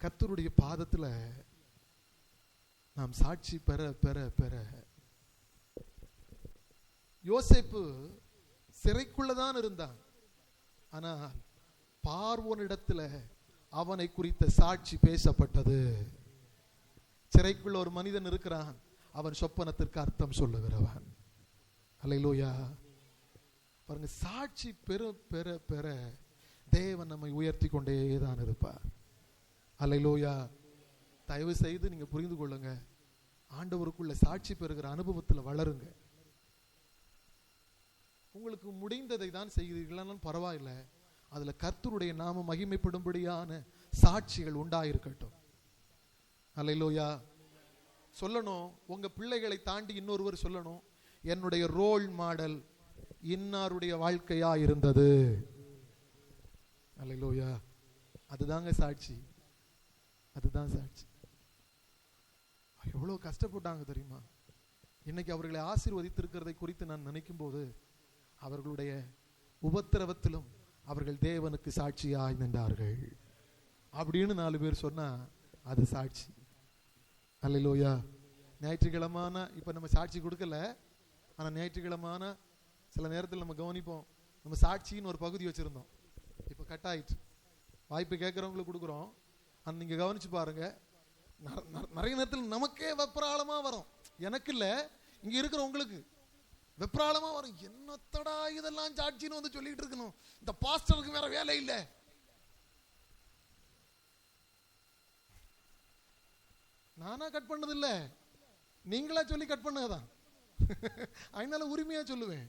[SPEAKER 3] கர்த்தருடைய பாதத்துல நாம் சாட்சி பெற பெற பெற
[SPEAKER 1] யோசேப்பு சிறைக்குள்ளதான் இருந்தான். ஆனால் பார்வோனிடத்துல அவனை குறித்த சாட்சி பேசப்பட்டது. சிறைக்குள்ள ஒரு மனிதன் இருக்கிறான், அவன் சொப்பனத்திற்கு அர்த்தம் சொல்லுகிறவன். அல்லேலூயா. பாருங்க, சாட்சி பெற பெற பெற தேவன் நம்மை உயர்த்தி கொண்டே தான் இருப்பார். அல்லேலூயா. தயவு செய்து நீங்க புரிந்து கொள்ளுங்க, ஆண்டவருக்குள்ள சாட்சி பெறுகிற அனுபவத்தில் வளருங்க. உங்களுக்கு முடிந்ததை தான் செய்கிறீர்களாலும் பரவாயில்லை, அதுல கர்த்தருடைய நாமம் மகிமைப்படும்படியான சாட்சிகள் உண்டாயிருக்கட்டும். அல்லேலூயா. சொல்லணும், உங்க பிள்ளைகளை தாண்டி இன்னொருவர் சொல்லணும், என்னுடைய ரோல் மாடல் இன்னாருடைய வாழ்க்கையா இருந்தது. அல்லேலூயா. அதுதாங்க சாட்சி, அதுதான் சாட்சி. எவ்வளவு கஷ்டப்பட்டாங்க தெரியுமா? இன்னைக்கு அவர்களை ஆசீர்வதித்திருக்கிறதை குறித்து நான் நினைக்கும் போது, அவர்களுடைய உபத்திரவத்திலும் அவர்கள் தேவனுக்கு சாட்சியாய் நின்றார்கள் அப்படின்னு 4 பேர் சொன்னா அது சாட்சி. அல்லேலூயா. ஞாயிற்றுக்கிழமான இப்ப நம்ம சாட்சி கொடுக்கல, ஆனா ஞாயிற்றுக்கிழமான சில நேரத்தில் நம்ம கவனிப்போம், நம்ம சாட்சின்னு ஒரு பகுதி வச்சிருந்தோம், இப்ப கட் ஆயிட்டு. வாய்ப்பு கேட்கறவங்களுக்கு கொடுக்குறோம். ஆனா நீங்க கவனிச்சு பாருங்க, நிறைய நேரத்தில் நமக்கே வெப்ராளமா வரும். எனக்கு இல்ல, இங்க இருக்கிற உங்களுக்கு வெப்ராளமா வரும். என்னத்தடா இதெல்லாம் சாட்சின்னு வந்து சொல்லிட்டு இருக்கணும், இந்த பாஸ்டருக்கு வேற வேலை இல்லை. நானா கட் பண்ணது இல்ல, நீங்களா சொல்லி கட் பண்ணதான். அதனால உரிமையா சொல்லுவேன்.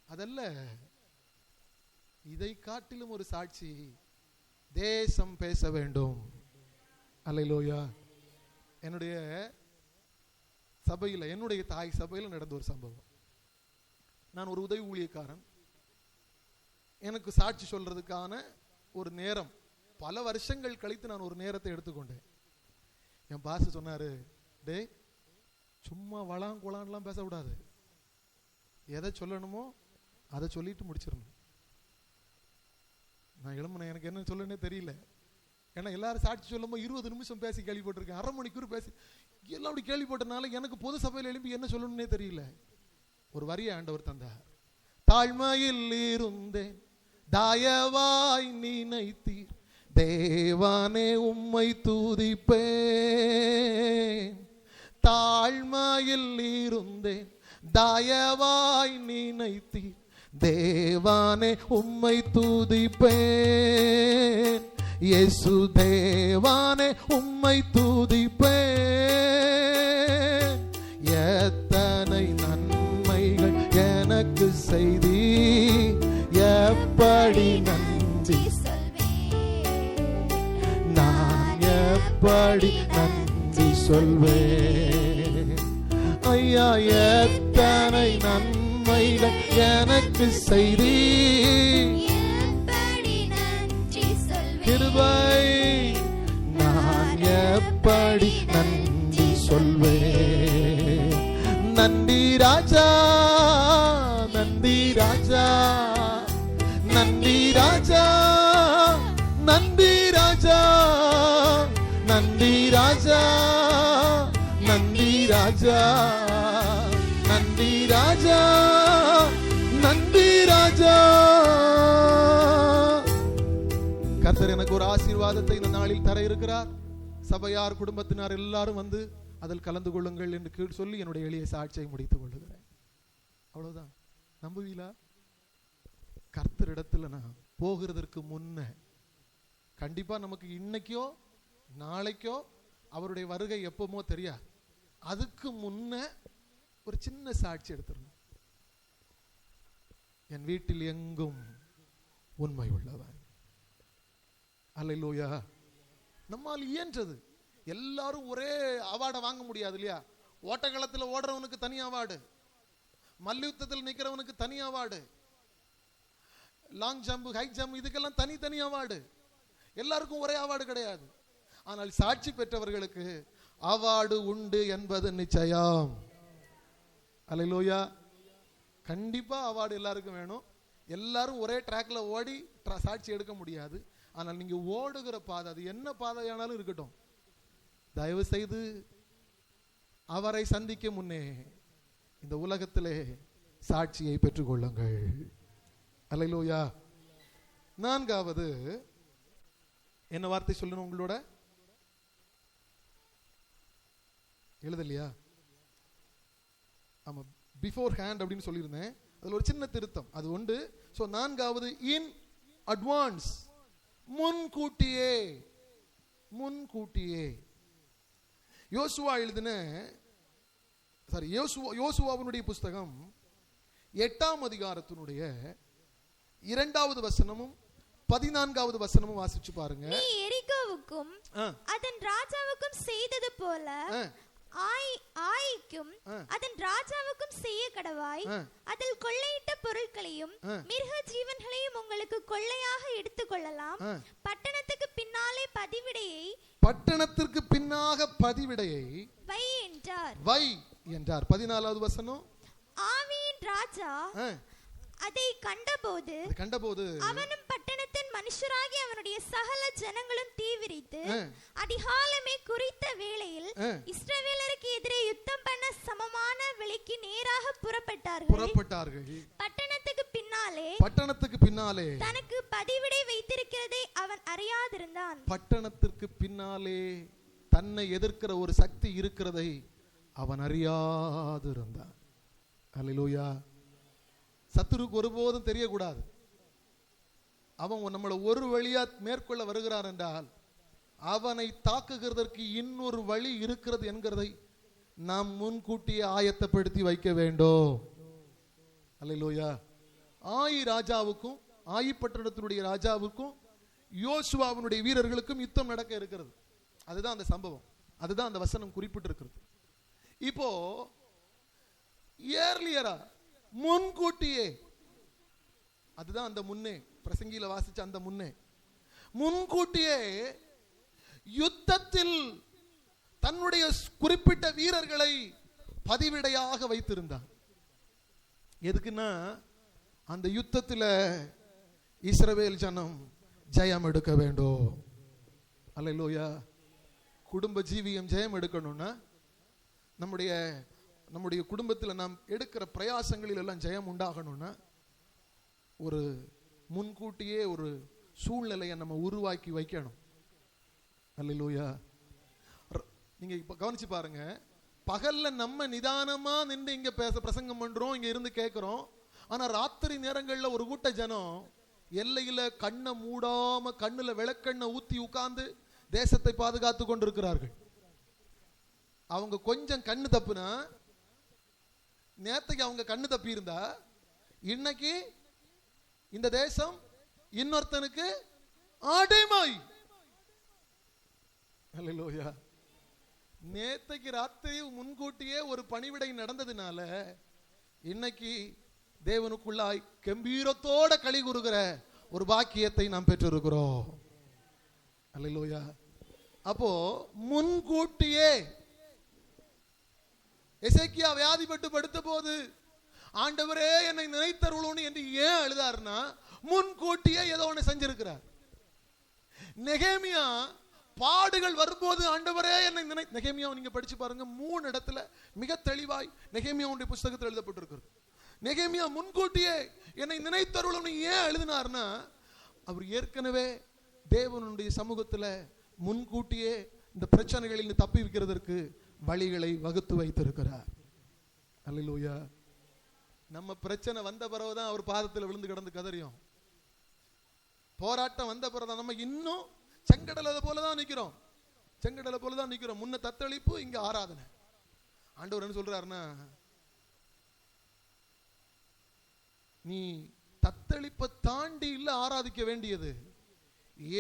[SPEAKER 1] அதல்ல, இதை காட்டிலும் ஒரு சாட்சி தேசம் பேச வேண்டும். அல்லேலூயா. என்னுடைய சபையில், என்னுடைய தாய் சபையில் நடந்த ஒரு சம்பவம். நான் ஒரு உதவி ஊழியக்காரன். எனக்கு சாட்சி சொல்றதுக்கான ஒரு நேரம், பல வருஷங்கள் கழித்து நான் ஒரு நேரத்தை எடுத்துக்கொண்டேன். என் பாஸ் சொன்னாரு, டே சும்மா வளாங்குளான்லாம் பேசக்கூடாது, எதை சொல்லணுமோ அதை சொல்லிட்டு முடிச்சிடணும். நான் எழும்புனேன், எனக்கு என்ன சொல்லனே தெரியல. ஏன்னா எல்லாரும் சாட்சி சொல்லும்போது 20 நிமிஷம் பேசி கேள்விப்பட்டிருக்கேன், அரை மணிக்கூர் பேசி எல்லாம் அப்படி கேள்விப்பட்டனால எனக்கு பொது சபையில் எழுப்பி என்ன சொல்லணும்னே தெரியல. ஒரு வரியை ஆண்டவர் தந்தார். தாழ்மையில் இருந்தேன் தயவாய் நினைத்தீர், தேவானே உம்மை துதிப்பேன். தாழ்மையில் இருந்தேன் தயவாய் நினைத்தீர், தேவானே உம்மை துதிப்பேன். இயேசு தேவானே உம்மை துதிப்பேன். எத்தனை நன்மைகள் எனக்கு செய்தி, எப்படி நன்றி நான் எப்படி நன்றி சொல்வேன். ஐயா, எத்தனை நன்மைகள் எனக்கு செய்தி, கிருபை நான் எப்படி நன்றி சொல்வேன். நன்றி ராஜா, நன்றி ராஜா, நன்றி ராஜா, நன்றி ராஜா, நன்றி ராஜா, நன்றி ராஜா, நன்றி ராஜா, நன்றி ராஜா. கர்த்தர் எனக்கு ஒரு ஆசீர்வாதத்தை இந்த நாளில் தர இருக்கிறார். சபையார் குடும்பத்தினார் எல்லாரும் வந்து அதில் கலந்து கொள்ளுங்கள் என்று சொல்லி என்னுடைய எளிய சாட்சியை முடித்துக் கொள்ளுகிறேன். அவ்வளவுதான். நம்புவீங்களா? கர்த்தரிடத்துல நான் போகிறதற்கு முன்ன கண்டிப்பா நமக்கு இன்னைக்கோ நாளைக்கோ அவருடைய வருகை எப்பமோ தெரியாது. அதுக்கு முன்ன ஒரு சின்ன சாட்சி எடுத்துடணும். என் வீட்டில் எங்கும் உண்மை உள்ளவன். அல்லேலூயா. நம்மால் இயன்றது. எல்லாரும் ஒரே அவார்டை வாங்க முடியாது இல்லையா? ஓட்டக்களத்தில் ஓடுறவனுக்கு தனி அவார்டு, மல்யுத்தத்தில் நிற்கிறவனுக்கு தனி award, long jump, high jump, இதுக்கெல்லாம் தனி அவார்டு. எல்லாருக்கும் ஒரே அவார்டு கிடையாது. ஆனால் சாட்சி பெற்றவர்களுக்கு அவார்டு உண்டு என்பது நிச்சயம். அல்லேலூயா. கண்டிப்பா அவார்டு எல்லாருக்கும் வேணும். எல்லாரும் ஒரே ட்ராக்ல ஓடி சாட்சி எடுக்க முடியாது. ஆனால் நீங்க ஓடுகிற பாதை, அது என்ன பாதையானாலும் இருக்கட்டும், தயவு செய்து அவரை சந்திக்க முன்னே இந்த உலகத்திலே சாட்சியை பெற்றுக்கொள்ளுங்கள். அல்லேலூயா. நான்காவது என்ன வார்த்தை சொல்லணும் உங்களோட? எழுதலையா? ஆமா, பிஃபோர் ஹேண்ட் அப்படின்னு சொல்லியிருந்தேன். அதுல ஒரு சின்ன திருத்தம் அது உண்டு. சோ நான்காவது இன் அட்வான்ஸ், முன்கூட்டியே. முன்கூட்டியே. யோசுவா எழுதின யோசுவாவினுடைய புஸ்தகம் 8ஆம் அதிகாரத்தினுடைய 2வது வசனமும் 14வது வசனமும் வாசிச்சு பாருங்க.
[SPEAKER 4] நீ எரிகோவுக்கும் அதன் ராஜாவுக்கும் செய்தது போல ஆயிக்கும் அதன் ராஜாவுக்கும் செய்ய கடவாய். அதில் கொள்ளையிட்ட பொருட்களையும் மிருக ஜீவன்களையும் உங்களுக்கு கொள்ளையாக எடுத்துக் கொள்ளலாம். பட்டணத்துக்கு பின்னாலே பதிவிடையை வை என்றார்.
[SPEAKER 1] 14வது வசனம்.
[SPEAKER 4] ஆவியின் ராஜா அதை கண்டபோது அவனும் பட்டணத்தின் மனுஷராகி அவனுடைய சகல ஜனங்களும் தீவிரித்து அதிகாலமே குறித்த வேளையில் இஸ்ரவேலருக்கு எதிரே யுத்தம் பண்ண சமமான வெளிக்கு நேராக புறப்பட்டார்கள். பட்டணத்துக்கு பின்னாலே தனக்கு பதிவிடை வைத்திருக்கிறதை அவன் அறியாதிருந்தான்.
[SPEAKER 1] பட்டணத்திற்கு பின்னாலே தன்னை எதிர்க்கிற ஒரு சக்தி இருக்கிறதை அவன் அறியாதிருந்தான். அல்லேலூயா. சத்துருக்கு ஒருபோதும் தெரியக்கூடாது. அவன் நம்மளை ஒரு வழியா மேற்கொள்ள வருகிறான் என்றால் அவனை தாக்குகிறதற்கு இன்னொரு வழி இருக்கிறது என்கிறதை நாம் முன்கூட்டியே ஆயத்தப்படுத்தி வைக்க வேண்டும். அல்லேலூயா. ராஜாவுக்கும் பட்டணத்தினுடைய ராஜாவுக்கும் யோசுவாவினுடைய வீரர்களுக்கும் யுத்தம் நடக்க இருக்கிறது. அதுதான் அந்த சம்பவம், அதுதான் அந்த வசனம் குறிப்பிட்டிருக்கிறது. இப்போ ஏர்லியரா, முன்கூட்டியே, அதுதான் அந்த முன்னே பிரசங்கியில வாசிச்ச அந்த முன்கூட்டியே யுத்தத்தில் தன்னுடைய குறிப்பிட்ட வீரர்களை பதிவிடையாக வைத்திருந்தார். எதுக்குன்னா அந்த யுத்தத்தில் இஸ்ரவேல் ஜனம் ஜெயம் எடுக்க வேண்டும். அல்லேலூயா. குடும்ப ஜீவியம் ஜெயம் எடுக்கணும்னா நம்முடைய குடும்பத்தில் நாம் எடுக்கிற பிரயாசங்களில் எல்லாம் ஜெயம் உண்டாகணும்னா ஒரு முன்கூட்டியே ஒரு சூழ்நிலையை நம்ம உருவாக்கி வைக்கணும். அல்லேலூயா. நீங்க இப்ப கவனிச்சு பாருங்க. பகல்ல நம்ம நிதானமா நின்று இங்க பிரசங்கம் பண்றோம், இங்க இருந்து கேட்கிறோம். ஆனா ராத்திரி நேரங்கள்ல ஒரு கூட்ட ஜனம் எல்லையில கண்ணை மூடாம கண்ணுல விளக்கெண்ணை ஊத்தி உட்கார்ந்து தேசத்தை பாதுகாத்து கொண்டிருக்கிறார்கள். அவங்க கொஞ்சம் கண்ணு தப்புனா, நேத்தைக்கு அவங்க கண்ணு தப்பி இருந்தா இன்னைக்கு இந்த தேசம் இன்னொருத்தனுக்கு அடிமை. அல்லேலூயா. நேத்தைக்கு ராத்திரி முன்கூட்டியே ஒரு பணிவிடை நடந்ததுனால இன்னைக்கு தேவனுக்குள்ளாய் கம்பீரத்தோட களி கூறுகிற ஒரு பாக்கியத்தை நாம் பெற்றிருக்கிறோம். அல்லேலூயா. அப்போ முன்கூட்டியே எசேக்கியா வியாதிப்பட்டு படுத்த போது ஆண்டவரே என்னை நினைத்தருளும் என்று ஏன் அழுதாருன்னா முன்கூட்டியே ஏதோ ஒன்று செஞ்சிருக்கிறார். நெகேமியா பாடுகள் வரும்போது ஆண்டவரே என்னை நெகேமியா நீங்க படிச்சு பாருங்க, 3 இடத்துல மிக தெளிவாய் நெகேமியாவுடைய புஸ்தகத்தில் எழுதப்பட்டிருக்கிறது. நெகேமியா முன்கூட்டியே என்னை நினைத்தருளும் ஏன் எழுதினார்னா அவர் ஏற்கனவே தேவனுடைய சமூகத்துல முன்கூட்டியே இந்த பிரச்சனைகளில் தப்பி வைக்கிறதற்கு வழிகளை வகுத்து வைத்திருக்கிறார். அல்லேலூயா. நம்ம பிரச்சனை வந்த பிறகுதான் அவர் பாதத்தில் விழுந்து கிடந்து கதறியும். போராட்டம் வந்த பிறகுதான் நம்ம இன்னும் செங்கடலை போலதான் நிக்கிறோம். முன்ன தத்தளிப்பு, இங்க ஆராதனை. ஆண்டவர் என்ன சொல்றாருன்னா, நீ தத்தளிப்பை தாண்டி இல்ல ஆராதிக்க வேண்டியது,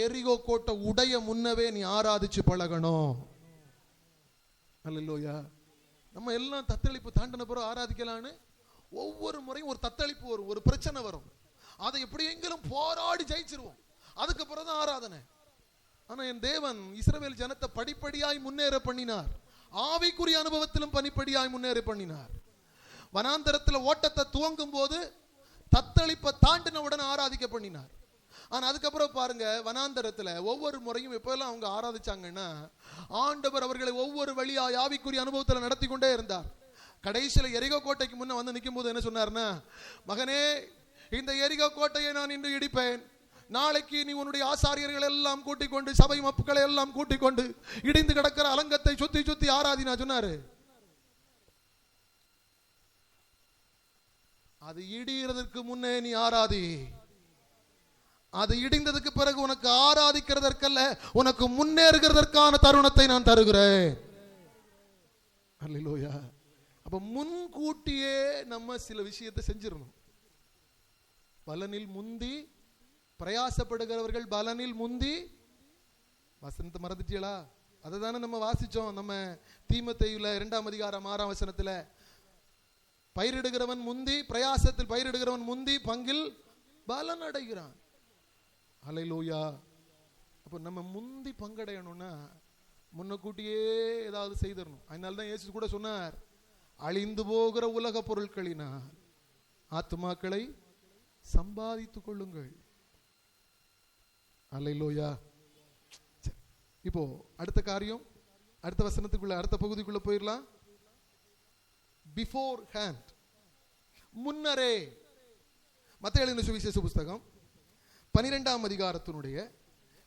[SPEAKER 1] எரிகோ கோட்டை உடைய முன்னவே நீ ஆராதிச்சு பழகணும். அல்லேலூயா. நம்ம எல்லாம் தத்தளிப்பு தாண்டின பிறகு ஆராதிக்கலான்னு ஒவ்வொரு முறையும் ஒரு தத்தளிப்பு வரும், ஒரு பிரச்சனை வரும், அதை எப்படி எங்கிலும் போராடி ஜெயிச்சிருவோம், அதுக்கப்புறம் தான் ஆராதனை. ஆனா என் தேவன் இஸ்ரவேல் ஜனத்தை படிப்படியாய் முன்னேற பண்ணினார். ஆவிக்குரிய அனுபவத்திலும் படிப்படியாய் முன்னேற பண்ணினார். வனாந்தரத்தில் ஓட்டத்தை துவங்கும் போது தத்தளிப்பை தாண்டின உடனே ஆராதிக்க பண்ணினார். ஆனா அதுக்கப்புறம் பாருங்க, வனாந்தரத்துல ஒவ்வொரு முறையும் எப்பெல்லாம் அவங்க ஆராதிச்சாங்கன்னா ஆண்டவர் அவர்களை ஒவ்வொரு வழியாய் ஆவிக்குரிய அனுபவத்தில் நடத்தி கொண்டே இருந்தார். கடைசியில எரிகோ கோட்டைக்கு முன்ன வந்து நிற்கும் போது என்ன சொன்னார்னா, மகனே, இந்த எரிகோ கோட்டையை நான் இன்று இடிப்பேன், நாளைக்கு நீ உன்னுடைய ஆசாரியர்கள் எல்லாம் கூட்டிக் கொண்டு, சபை மப்புக்களை எல்லாம் கூட்டிக் கொண்டு இடிந்து கிடக்கிற அலங்கத்தை சுத்தி சுத்தி ஆராதினா சொன்னாரு. அது இடிகிறதற்கு முன்னே நீ ஆராதி. அது இடிந்ததுக்கு பிறகு உனக்கு ஆராதிக்கிறதற்கல்ல, உனக்கு முன்னேறுகிறதற்கான தருணத்தை நான் தருகிறேன். அல்லேலூயா. அப்ப முன்கூட்டியே நம்ம சில விஷயத்தை செஞ்சிடணும். பலனில் முந்தி பிரயாசப்படுகிறவர்கள் பலனில் முந்தி. வசனத்தை மறந்துட்டீங்களா? அதை தானே நம்ம வாசிச்சோம். நம்ம தீமோத்தேயுல 2ஆம் அதிகாரம் 6ஆம் வசனத்துல, பயிரிடுகிறவன் முந்தி, பிரயாசத்தில் பயிரிடுகிறவன் முந்தி பங்கில் பலன் அடைகிறான். அல்லேலூயா. அப்ப நம்ம முந்தி பங்கடையணும்னா முன்னக்கூட்டியே ஏதாவது செய்திடணும். அதனால்தான் இயேசு கூட சொன்னார், அழிந்து போகிற உலக பொருட்களினால் ஆத்துமாக்களை சம்பாதித்துக் கொள்ளுங்கள். அல்லேலூயா. இப்போ அடுத்த காரியம், அடுத்த வசனத்துக்குள்ள, அடுத்த பகுதிக்குள்ள போயிடலாம். பிஃபோர் ஹேண்ட், முன்னரே. மத்தேயு எழுதின சுவிசேஷ புஸ்தகம் 12ஆம் அதிகாரத்தினுடைய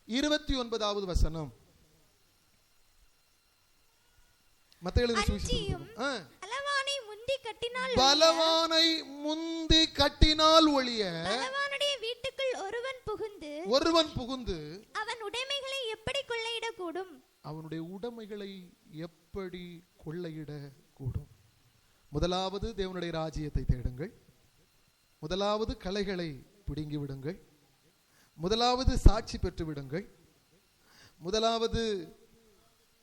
[SPEAKER 1] 29வது வசனம். மத்தேயு எழுதின சுவிசேஷ புஸ்தகம், பலவானை முந்தி கட்டினால் ஒழிய
[SPEAKER 4] பலவானுடைய வீட்டுக்குள்
[SPEAKER 1] ஒருவன் புகுந்து
[SPEAKER 4] அவன் உடைமைகளை எப்படி கொள்ளையிடக்கூடும்?
[SPEAKER 1] அவனுடைய உடைமைகளை எப்படி கொள்ளையிடக்கூடும்? முதலாவது தேவனுடைய ராஜ்யத்தை தேடுங்கள். முதலாவது களைகளை பிடுங்கி விடுங்கள். முதலாவது சாட்சி பெற்று விடுங்கள். முதலாவது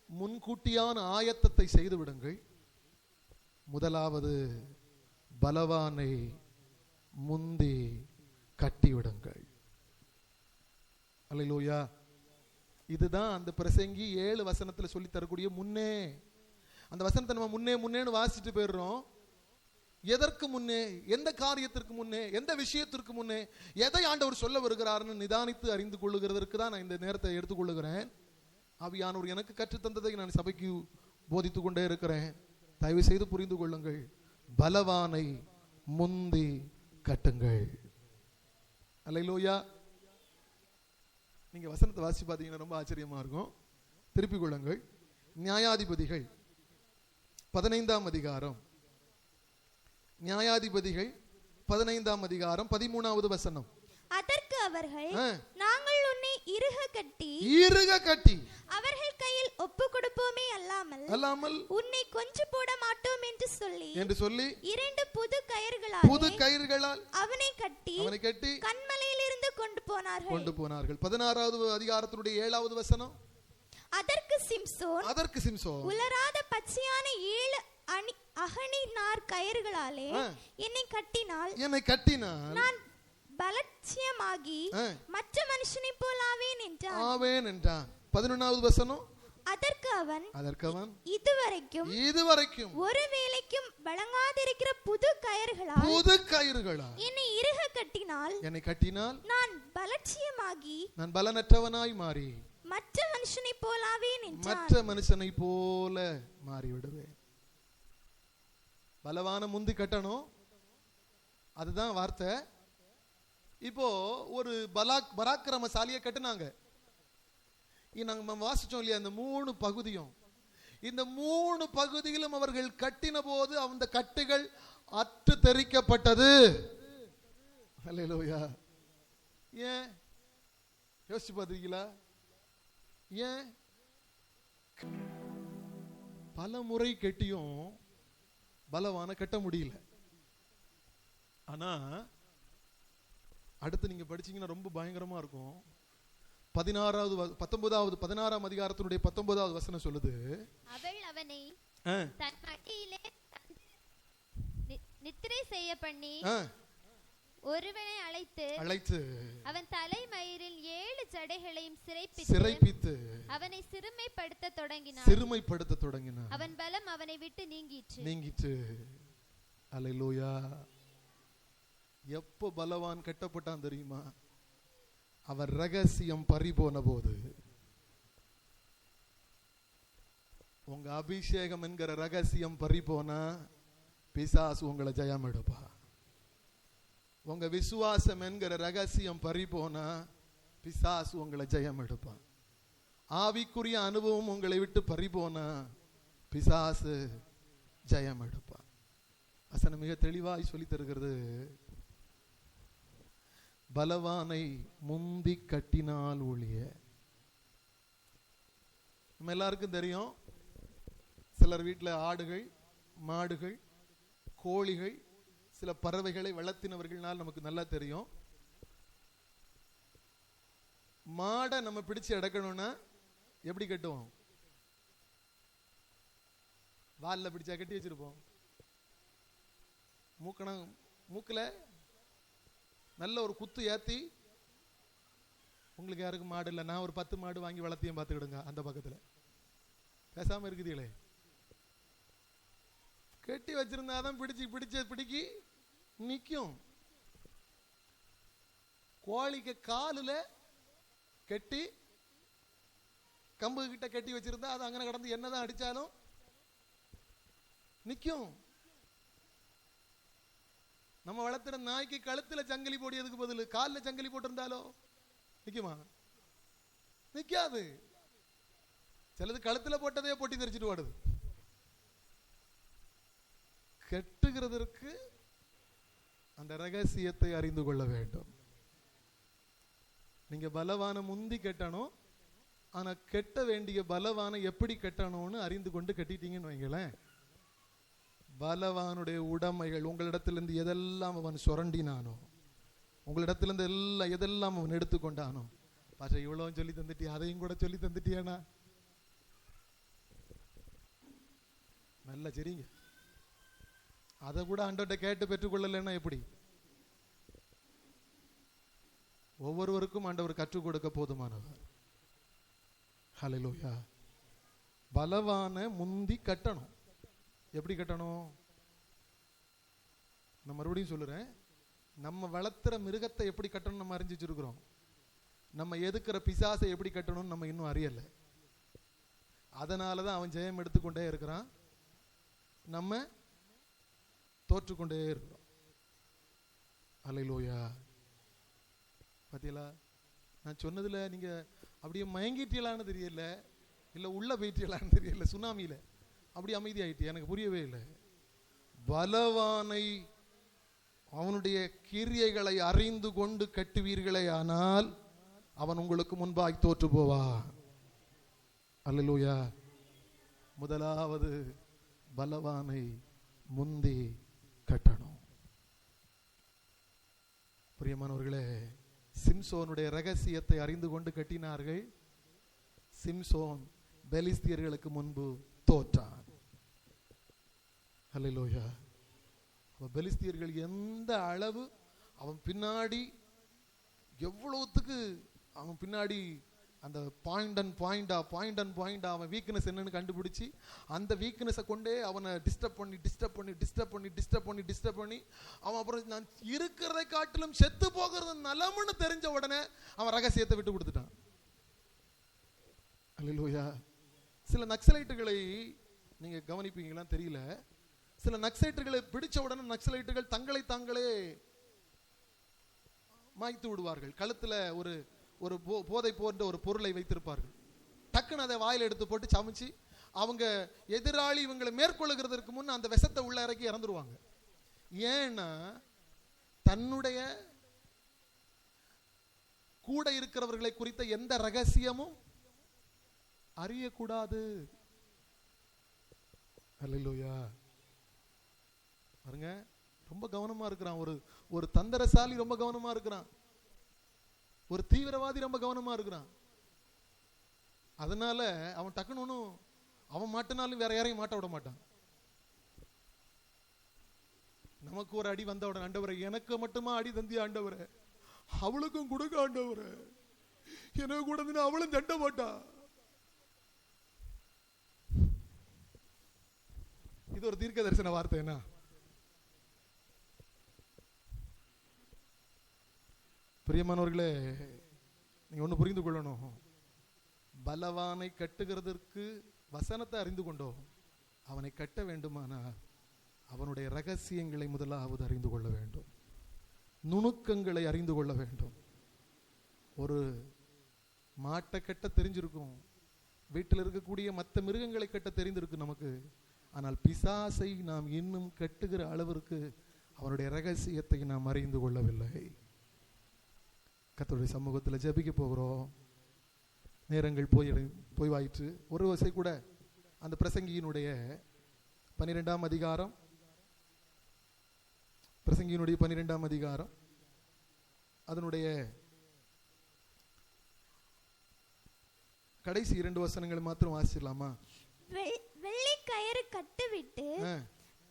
[SPEAKER 1] முன்கூட்டியான ஆயத்தத்தை செய்து விடுங்கள். முதலாவது பலவானை முந்தி கட்டிவிடுங்கள். அல்லேலூயா. இதுதான் அந்த பிரசங்கி 7 வசனத்துல சொல்லி தரக்கூடிய முன்னே. அந்த வசனத்தை நம்ம முன்னே முன்னேன்னு வாசிட்டு போயிடுறோம். எதற்கு முன்னே, எந்த காரியத்திற்கு முன்னே, எந்த விஷயத்திற்கு முன்னே, எதை ஆண்டவர் சொல்ல வருகிறார்னு நிதானித்து அறிந்து கொள்ளுகிறதற்கு தான் நான் இந்த நேரத்தை எடுத்துக்கொள்ளுகிறேன். ஆவியானவர் எனக்கு கற்றுத்தந்ததை நான் சபைக்கு போதித்து கொண்டே இருக்கிறேன். தயவு செய்து புரிந்து கொள்ளுங்கள். பலவானை முந்தி கட்டுங்கள். அல்லேலூயா. நீங்க வசனத்தை வாசி பார்த்தீங்கன்னா ரொம்ப ஆச்சரியமா இருக்கும். திருப்பிக் கொள்ளுங்கள். நியாயாதிபதிகள் 15ஆம் அதிகாரம், நியாயாதிபதிகள் 15ஆம் அதிகாரம் 13வது வசனம்.
[SPEAKER 4] அதற்கு அவர்கள், நாங்கள் உன்னை இறுக கட்டி அவர்கள் கையில் ஒப்பு கொடுப்போமே அல்லாமல் உன்னை கொஞ்சு போட மாட்டோம் என்று சொல்லி 2 புது கயிறுகளால் அவனை கட்டி கன்மலையிலிருந்து கொண்டு போனார்கள். 16வது அதிகாரத்தினுடைய 7வது வசனம். அதற்கு சிம்சோன் உலராத பச்சையான 7 அகனி நார் கயிறுகளாலே என்னை கட்டினால் நான் பலட்சியமாகி மற்ற மனுஷனை போல் ஆவேன் என்றான். 11வது வசனம். அதற்கு அவன் இதுவரைக்கும் ஒரு வேளைக்கும் வழங்காதிருக்கிற புது கயிறுகளா என்னை இறுக கட்டினால் நான் பலட்சியமாகி நான் பலனற்றவனாய் மாறி மற்ற மனுஷனை போல் ஆவேன் என்றான். மற்ற மனுஷனை போல மாறி விடுவேன். பலவான முந்தி கட்டணும், அதுதான் வார்த்தை. இப்போ ஒரு பராக்கிரமசாலியை கட்டுனாங்க. நாங்க வாசிச்சோம் இல்லையா, இந்த 3 பகுதியும். இந்த 3 பகுதியிலும் அவர்கள் கட்டின போது அந்த கட்டுகள் அற்று தெரிக்கப்பட்டது. அல்லேலூயா. ஏன் யோசிச்சு பார்த்திருக்கீங்களா? ஏன் பல முறை கட்டியும் பலவான கட்ட முடியல? ஆனா அடுத்து நீங்க படிச்சீங்கன்னா ரொம்ப பயங்கரமா இருக்கும். 16ஆம் அதிகாரத்தினுடைய 19வது வசனம் சொல்லுது, அவள் அவனை தன் மடியிலே நித்திரை செய்ய பண்ணி ஒருவனை அழைத்து அவன் தலைமயிரில் 7 ஜடைகளையும் சிறைப்பித்து அவனை சிறுமைப்படுத்த தொடங்கினான். அவன் பலம் அவனை விட்டு நீங்கிற்று.
[SPEAKER 1] அல்லேலூயா. எப்போ பலவான் கட்டப்பட்டான் தெரியுமா? அவர் ரகசியம் பறிபோன போது. உங்க அபிஷேகம் என்கிற ரகசியம் பறிபோனா பிசாசு உங்களை ஜெயம் எடுப்பா. உங்க விசுவாசம் என்கிற ரகசியம் பறி போனா பிசாசு உங்களை ஜெயம் எடுப்பான். ஆவிக்குரிய அனுபவம் உங்களை விட்டு பறி போனா பிசாசு ஜெயம் எடுப்பான். வசனம் மிக தெளிவாய் சொல்லி தருகிறது, பலவானை முந்தி கட்டினால் ஒழிய. நம்ம எல்லாருக்கும் தெரியும், சிலர் வீட்டில் ஆடுகள், மாடுகள், கோழிகள், சில பறவைகளை வளர்த்தினவர்கள்னால் நமக்கு நல்லா தெரியும். மாடை நம்ம பிடிச்சு அடக்கணும்னா எப்படி கட்டுவோம்? வாலில் பிடிச்சா கட்டி வச்சிருப்போம். மூக்கில் நல்ல ஒரு குத்து ஏற்றி, உங்களுக்கு யாருக்கு மாடு இல்லை, நான் ஒரு 10 மாடு வாங்கி வளர்த்தியும் பார்த்துக்கிடுங்க. அந்த பக்கத்தில் பேசாமல் இருக்குதீங்களே, கட்டி வச்சிருந்தாதான் பிடிக்கி நிற்கும். கோழிக்கு காலில் கட்டி கம்பு கிட்ட கட்டி வச்சிருந்தா அது அங்கே கடந்து என்னதான் அடிச்சாலும் நிற்கும். நம்ம வளர்த்துற நாய்க்கு கழுத்துல சங்கிலி போடியதுக்கு பதில் காலில் சங்கிலி போட்டிருந்தாலோ நிக்குமா? நிக்காது. சிலது கழுத்துல போட்டதே பொட்டி தெரிச்சிட்டு ஓடுது. கட்டுகிறதற்கு அந்த ரகசியத்தை அறிந்து கொள்ள வேண்டும். நீங்க பலவான முந்தி கட்டணும், ஆனா கெட்ட வேண்டிய பலவான எப்படி கட்டணும்னு அறிந்து கொண்டு கட்டிட்டீங்கன்னு வைங்களேன், பலவானுடைய உடைமைகள் உங்களிடத்திலிருந்து எதெல்லாம் அவன் சுரண்டினானோ, உங்களிடத்திலிருந்து எதெல்லாம் அவன் எடுத்துக்கொண்டானோ, பாஷா இவ்வளவு சொல்லி தந்துட்டியா, அதையும் கூட சொல்லி தந்துட்டியானா, நல்ல சரிங்க, அதை கூட ஆண்டவர்கிட்ட கேட்டு பெற்றுக்கொள்ளலைன்னா எப்படி? ஒவ்வொருவருக்கும் ஆண்டவர் கற்றுக் கொடுக்க போதுமானவர். ஹல்லேலூயா. பலவான முந்தி கட்டணும். எப்படி கட்டணும்? நான் மறுபடியும் சொல்லுறேன், நம்ம வளர்த்துற மிருகத்தை எப்படி கட்டணும் நம்ம அறிஞ்சு வச்சிருக்கிறோம். நம்ம எதுக்குற பிசாசை எப்படி கட்டணும்னு நம்ம இன்னும் அறியலை. அதனாலதான் அவன் ஜெயம் எடுத்துக்கொண்டே இருக்கிறான், நம்ம தோற்றுக்கொண்டே இருக்கிறோம். அல்லேலூயா. பாத்தீங்களா, நான் சொன்னதுல நீங்க அப்படியே மயங்கிட்டீங்களான்னு தெரியல, இல்ல உள்ள போயிட்டீங்களான்னு தெரியல, சுனாமியில அப்படி அமைதி ஆயிட்டு எனக்கு புரியவே இல்லை. பலவானை அவனுடைய கிரியைகளை அறிந்து கொண்டு கட்டுவீர்களே ஆனால் அவன் உங்களுக்கு முன்பாய் தோற்று போவான். அல்லேலூயா. முதலாவது பலவானை முந்தி கட்டணும். பிரியமானவர்களே, சிம்சோனுடைய ரகசியத்தை அறிந்து கொண்டு கட்டினார்கள். சிம்சோன் பெலிஸ்தியர்களுக்கு முன்பு தோற்றான். அல்லேலூயா. பெலிஸ்தியர்கள் எந்த அளவு அவன் பின்னாடி எவ்வளவுத்துக்கு அவன் பின்னாடி அந்த பாயிண்ட் அண்ட் பாயிண்டா அவன் வீக்னஸ் என்னன்னு கண்டுபிடிச்சி அந்த வீக்னஸை கொண்டே அவனை டிஸ்டர்ப் பண்ணி அவன் அப்புறம் நான் இருக்கிறதை காட்டிலும் செத்து போகிறது நலம்னு தெரிஞ்ச உடனே அவன் ரகசியத்தை விட்டு கொடுத்துட்டான். அல்லேலூயா. சில நக்சலைட்டுகளை நீங்க கவனிப்பீங்களா தெரியல, சில நக்சலைட்டுகளை பிடிச்ச உடனே நக்சலைட்டுகள் தங்களை தாங்களே மாய்த்து விடுவார்கள். கழுத்துல ஒரு போதை போன்ற ஒரு பொருளை வைத்திருப்பார்கள். டக்குன்னு அதை வாயில எடுத்து போட்டு சமைச்சு அவங்க எதிராளி இவங்களை மேற்கொள்ளுகிறதுக்கு முன் அந்த விஷத்தை உள்ள இறக்கி இறந்துருவாங்க. ஏன்னா தன்னுடைய கூட இருக்கிறவர்களை குறித்த எந்த ரகசியமும் அறியக்கூடாது. அல்லேலூயா. பாருங்க, ரொம்ப கவனமா இருக்கிறான். ஒரு தந்திரசாலி ரொம்ப கவனமா இருக்கிறான். ஒரு தீவிரவாதி ரொம்ப கவனமா இருக்கிறான். அதனால அவன் டக்குன்னு ஒன்னும் அவன் மாட்டினாலும் வேற யாரையும் மாட்ட விட மாட்டான். நமக்கு ஒரு அடி வந்த உடனே, ஆண்டவரே எனக்கு மட்டுமா அடி தந்தியா ஆண்டவரே, அவளுக்கும் கொடுக்க ஆண்டவரே, எனக்கு கூட அவளும் சண்டை போட்டா. இது ஒரு தீர்க்க தரிசன வார்த்தை. என்ன பிரியமானவர்களே, நீங்க ஒண்ணு புரிந்து கொள்ளணும். பலவானை கட்டுகிறதற்கு வசனத்தை அறிந்து கொண்டோம். அவனை கட்ட வேண்டுமானால் அவனுடைய ரகசியங்களை முதலாவது அறிந்து கொள்ள வேண்டும், நுணுக்கங்களை அறிந்து கொள்ள வேண்டும். ஒரு மாட்டை கட்ட தெரிஞ்சிருக்கும், வீட்டில் இருக்கக்கூடிய மற்ற மிருகங்களை கட்ட தெரிந்திருக்கு நமக்கு. ஆனால் பிசாசை நாம் இன்னும் கட்டுகிற அளவிற்கு அவனுடைய ரகசியத்தை நாம் அறிந்து கொள்ளவில்லை. கர்த்தருடைய சமூகத்தில் ஜெபிக்க போகிறோம். நேரங்கள் போய் வாயிற்று. ஒரு வசை கூட அந்த பிரசங்கியினுடைய 12ஆம் அதிகாரம், பிரசங்கியினுடைய 12ஆம் அதிகாரம் அதனுடைய கடைசி 2 வசனங்களை மாத்திரம் வாசிக்கலாமா?
[SPEAKER 4] வெள்ளை கயிறு கட்டுவிட்டு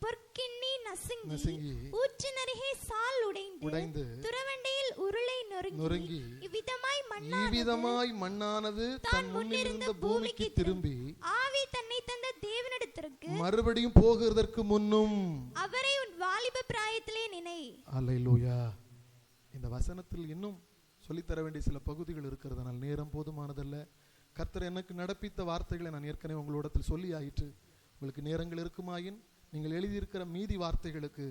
[SPEAKER 4] பொற்கிண்ணி நசுங்கி ஊற்றினருகே சால் உடைந்து துறவண்டையில் உருளை நொறுங்கி இவ்விதமாய் மண்ணானது தன் முன்னிருந்த பூமிக்கு திரும்பி ஆவி தன்னை தந்த தேவனிடத்திற்கு மறுபடியும் போகிறதற்கு முன்னும் அவரை உன் வாலிப பிராயத்திலே நினை.
[SPEAKER 1] அல்லேலூயா. இந்த வசனத்தில் இன்னும் சொல்லித்தர வேண்டிய சில பகுதிகள் இருக்கிறதுனால் நேரம் போதுமானதல்ல. கர்த்தர் எனக்கு நடப்பித்த வார்த்தைகளை நான் ஏற்கனவே உங்களிடத்தில் சொல்லி ஆயிற்று. உங்களுக்கு நேரங்கள் இருக்குமாயின் நீங்கள் எழுதியிருக்கிற மீதி வார்த்தைகளுக்கு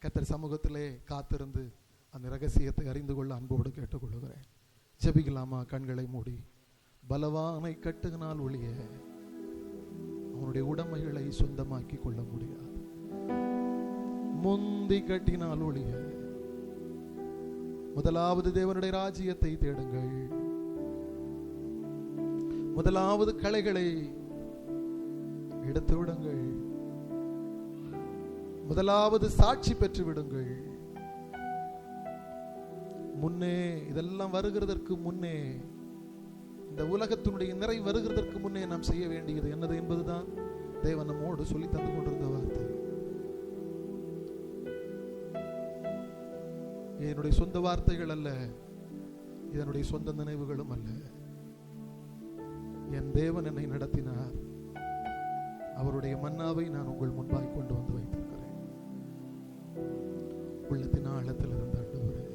[SPEAKER 1] கர்த்தர் சமூகத்திலே காத்திருந்து அந்த ரகசியத்தை அறிந்து கொள்ள அன்போடு கேட்டுக்கொள்கிறேன். ஜெபிக்கலாமா? கண்களை மூடி. பலவானை கட்டுகினால் ஒழிய அவனுடைய உடைமைகளை சொந்தமாக்கி கொள்ள முடியாது. முந்தி கட்டினால் ஒழிய. முதலாவது தேவனுடைய ராஜ்யத்தை தேடுங்கள். முதலாவது களைகளை எடுத்து விடுங்கள். முதலாவது சாட்சி பெற்று விடுங்கள். முன்னே இதெல்லாம் வருகிறதற்கு முன்னே, இந்த உலகத்தினுடைய நிறை வருகிறதற்கு முன்னே நாம் செய்ய வேண்டியது என்னது என்பதுதான் தேவன் நம்மோடு சொல்லி தந்து கொண்டிருந்த வார்த்தை. என்னுடைய சொந்த வார்த்தைகள் அல்ல, இதனுடைய சொந்த நினைவுகளும் அல்ல. என் தேவன் என்னை நடத்தினார். அவருடைய மன்னாவை நான் உங்கள் முன்பாய் கொண்டு வந்து வைத்திருக்கிறேன். உள்ளத்தின் ஆழத்தில் இருந்து ஆண்டவரே,